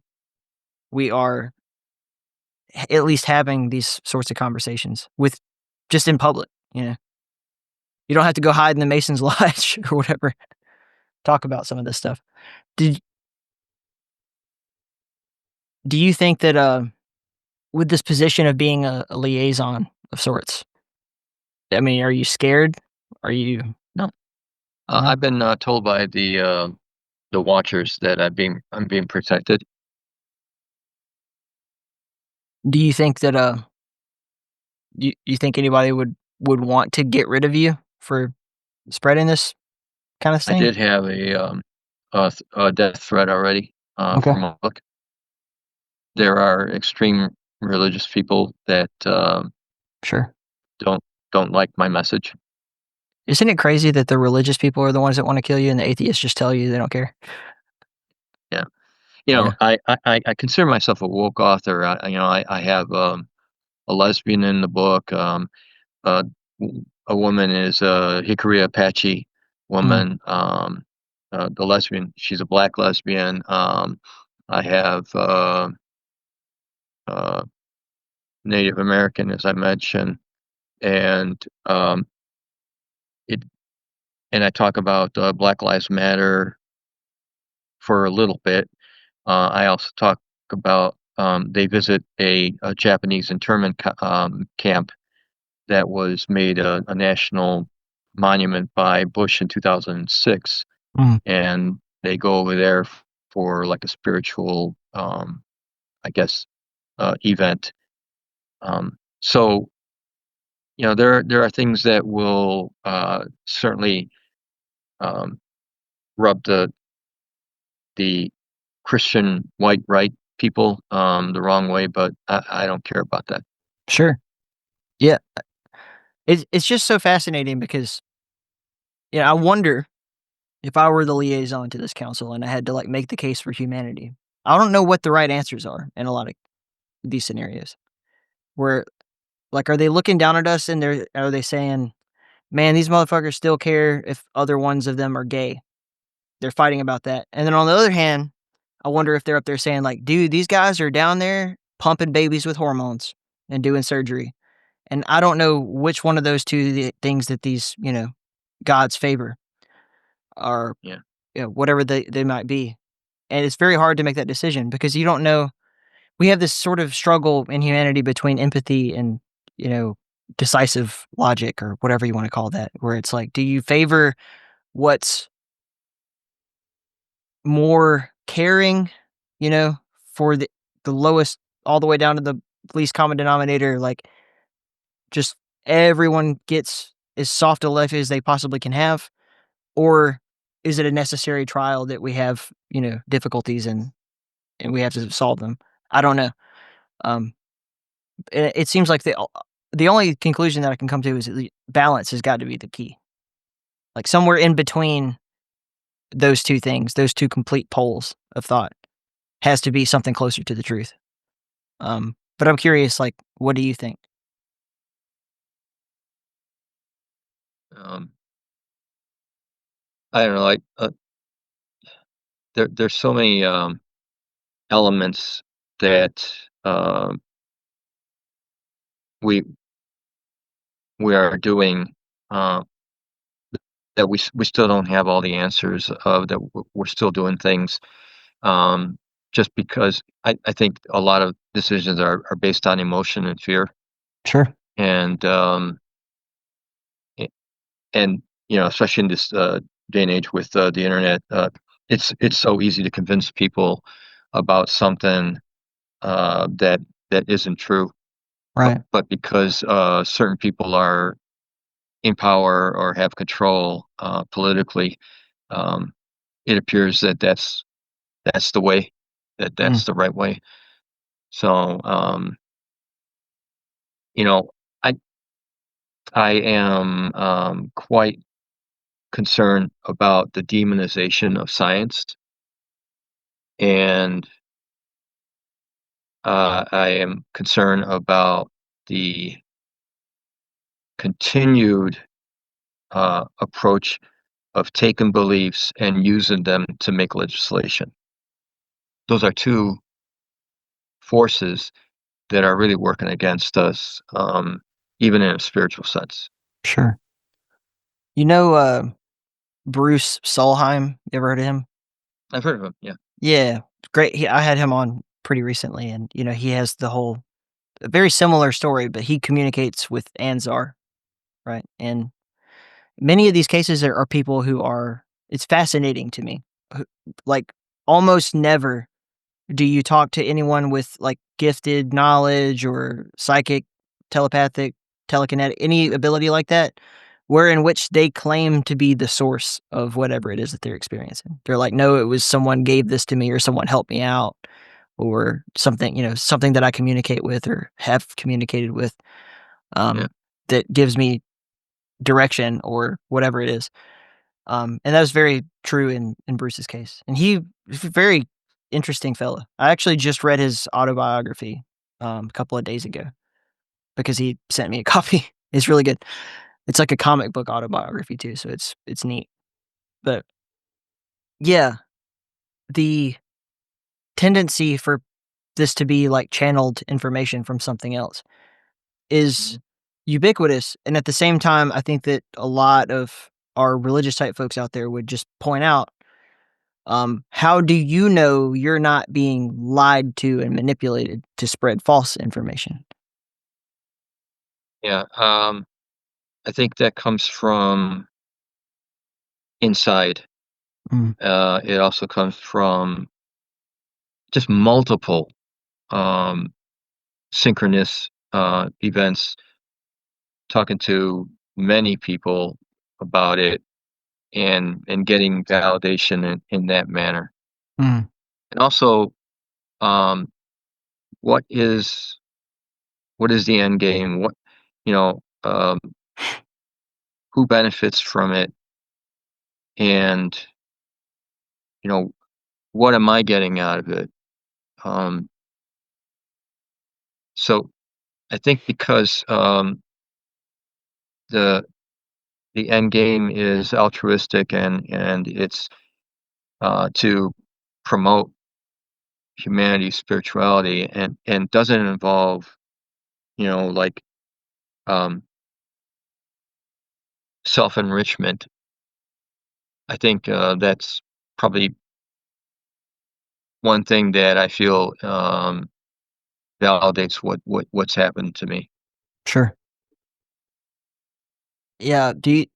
we are at least having these sorts of conversations with just in public. You don't have to go hide in the Mason's Lodge or whatever. Talk about some of this stuff. Did do you think that, with this position of being a liaison of sorts, I mean, are you scared? Are you? No. No? I've been told by the watchers that I'm being protected. Do you think that you think anybody would want to get rid of you for spreading this kind of I thing? did have a death threat already Okay. for my book. There are extreme religious people that Sure. don't don't like my message. Isn't it crazy that the religious people are the ones that want to kill you and the atheists just tell you they don't care? Yeah, Yeah. I consider myself a woke author. I have a lesbian in the book. Uh, a woman is a Hickory Apache Mm, woman. The lesbian, she's a black lesbian. I have uh, Native American, as I mentioned, and it and I talk about Black Lives Matter for a little bit. I also talk about they visit a Japanese internment camp that was made a national monument by Bush in 2006, mm, and they go over there for like a spiritual, I guess, event. So there are things that will certainly um, rub the Christian white right people the wrong way, but I don't care about that. sure. Yeah. It's just so fascinating because I wonder if I were the liaison to this council and I had to like make the case for humanity. I don't know what the right answers are in a lot of these scenarios. Where like are they looking down at us and are they saying, "Man, these motherfuckers still care if other ones of them are gay." They're fighting about that. And then on the other hand, I wonder if they're up there saying like, "Dude, these guys are down there pumping babies with hormones and doing surgery." And I don't know which one of those two things that these, gods favor or Yeah. whatever they might be. And it's very hard to make that decision because you don't know. We have this sort of struggle in humanity between empathy and, you know, decisive logic or whatever you want to call that, where it's like, do you favor what's more caring, you know, for the lowest all the way down to the least common denominator, like just everyone gets as soft a life as they possibly can have? Or is it a necessary trial that we have, difficulties and we have to solve them? I don't know. Um, it seems like the only conclusion that I can come to is that the balance has got to be the key. Like somewhere in between those two things, those two complete poles of thought, has to be something closer to the truth. But I'm curious, like, what do you think? Um, I don't know, like there's so many elements that um, we we are doing uh, that we still don't have all the answers of that we're still doing things just because I think a lot of decisions are based on emotion and fear Sure. and a- and especially in this day and age with the internet it's so easy to convince people about something that isn't true Right. but because certain people are in power or have control politically, um, it appears that that's the way, Mm, that's the right way. So, you know, I I am quite concerned about the demonization of science, and I am concerned about the continued approach of taking beliefs and using them to make legislation. Those are two forces that are really working against us, even in a spiritual sense. sure. You know, Bruce Solheim, you ever heard of him? I've heard of them. Yeah. Yeah, great. I had him on pretty recently, and he has the whole a very similar story, but he communicates with Anzar, right? And many of these cases are people who are. It's fascinating to me. Like almost never do you talk to anyone with like gifted knowledge or psychic, telepathic, telekinetic, any ability like that, where in which they claim to be the source of whatever it is that they're experiencing. They're like, no, it was someone gave this to me or someone helped me out or something, something that I communicate with or have communicated with Yeah. that gives me direction or whatever it is. And that was very true in Bruce's case. And he was a very interesting fellow. I actually just read his autobiography a couple of days ago because he sent me a copy. It's really good. It's like a comic book autobiography too, so it's neat. But yeah, the tendency for this to be like channeled information from something else is ubiquitous. And at the same time, I think that a lot of our religious type folks out there would just point out, how do you know you're not being lied to and manipulated to spread false information? Yeah. I think that comes from inside. Mm, It also comes from just multiple um, synchronous events, talking to many people about it and getting validation in that manner. mm, And also, um, what is what is the end game? What you know, who benefits from it, and you know, what am I getting out of it? Um, so I think because the the end game is altruistic and it's to promote humanity's spirituality and doesn't involve like um, self enrichment. I think that's probably one thing that I feel validates what's happened to me. sure. Yeah. You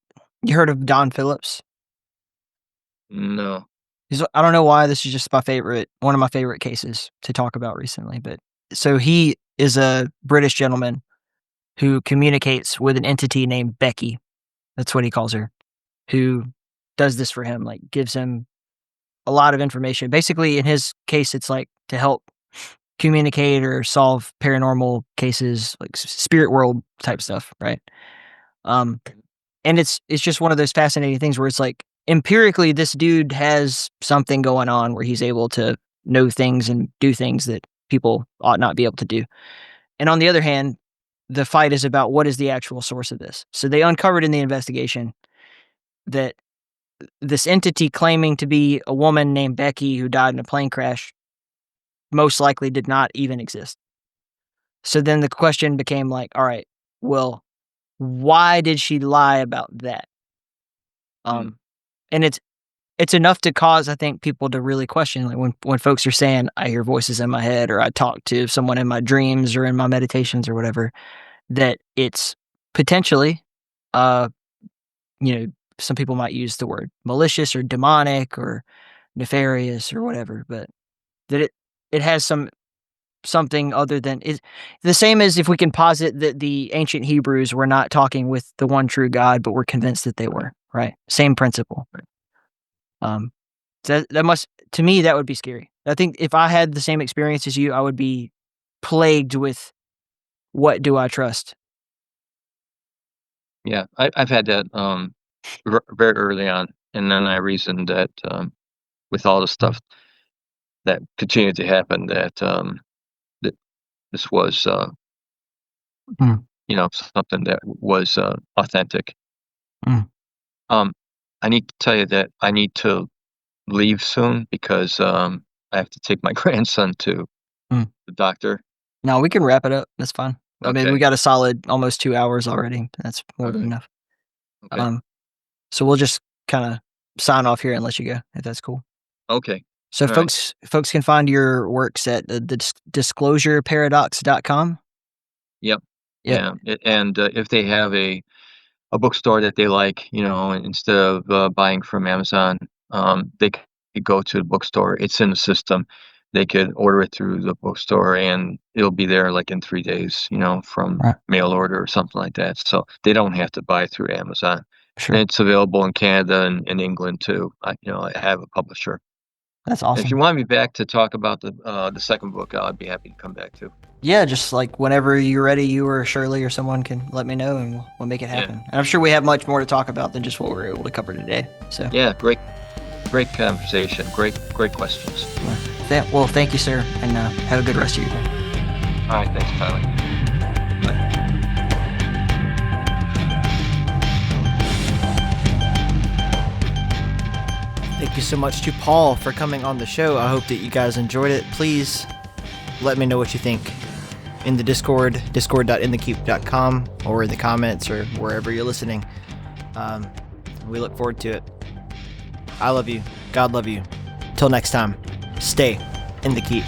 heard of Don Phillips? No. I don't know why this is just one of my favorite cases to talk about recently, but so he is a British gentleman who communicates with an entity named Becky. That's what he calls her, who does this for him, like gives him a lot of information. Basically, in his case, it's like to help communicate or solve paranormal cases, like spirit world type stuff, right? Um, and it's just one of those fascinating things where it's like empirically, this dude has something going on where he's able to know things and do things that people ought not be able to do. And on the other hand, the fight is about what is the actual source of this. So they uncovered in the investigation that this entity claiming to be a woman named Becky who died in a plane crash most likely did not even exist. So then the question became like, all right, well, why did she lie about that? Mm. And it's enough to cause, I think, people to really question, like when folks are saying, I hear voices in my head or I talk to someone in my dreams or in my meditations or whatever, that it's potentially, uh, some people might use the word malicious or demonic or nefarious or whatever, but that it has something other than is the same as if we can posit that the ancient Hebrews were not talking with the one true God, but were convinced that they were, right? Same principle. Right. Um, that must, to me, that would be scary. I think if I had the same experience as you, I would be plagued with what do I trust? Yeah, I've had that very early on, and then I reasoned that with all the stuff that continued to happen, that this was Mm, something that was authentic. mm, Um, I need to tell you that I need to leave soon because I have to take my grandson to mm. the doctor. No, we can wrap it up. That's fine. I mean, we Okay. got a solid almost 2 hours already. That's more All than right. enough. Okay. Um, so we'll just kind of sign off here and let you go, if that's cool. Okay. So All right. folks can find your works at the disclosureparadox.com. Yep. Yep. Yeah. And if they have a a bookstore that they like, instead of buying from Amazon, they could go to the bookstore. It's in the system. They could order it through the bookstore, and it'll be there like in 3 days, from Right. mail order or something like that. So they don't have to buy it through Amazon. Sure. And it's available in Canada and in England too. I have a publisher. That's And if you awesome. want me back to talk about the second book, I'd be happy to come back too. Yeah, just like whenever you're ready, you or Shirley or someone can let me know, and we'll make it happen. And I'm sure we have much more to talk about than just what we're able to cover today. So Yeah, great conversation. Great questions. well, thank you, sir, and have a good rest of your day. All right, thanks, Tyler. Bye. Thank you so much to Paul for coming on the show. I hope that you guys enjoyed it. Please let me know what you think in the Discord, discord.inthekeep.com, or in the comments, or wherever you're listening. We look forward to it. I love you. God love you. Till next time, stay in the keep.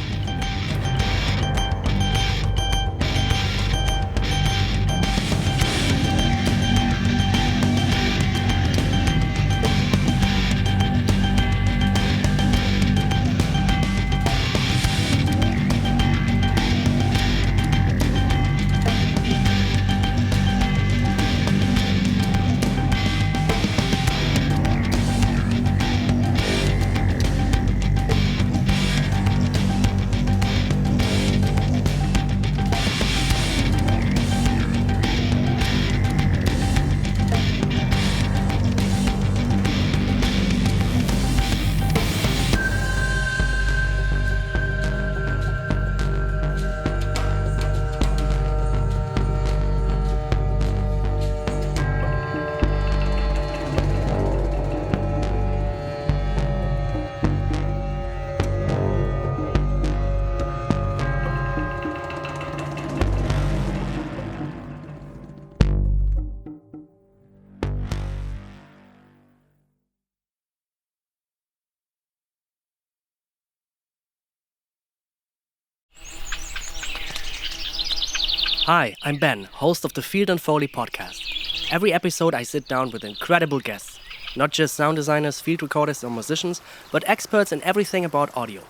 Hi, I'm Ben, host of the Field and Foley podcast. Every episode I sit down with incredible guests, not just sound designers, field recorders, or musicians, but experts in everything about audio.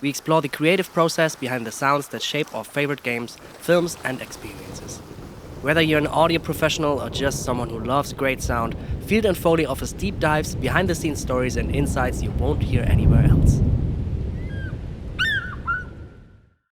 We explore the creative process behind the sounds that shape our favorite games, films, and experiences. Whether you're an audio professional or just someone who loves great sound, Field and Foley offers deep dives, behind-the-scenes stories, and insights you won't hear anywhere else.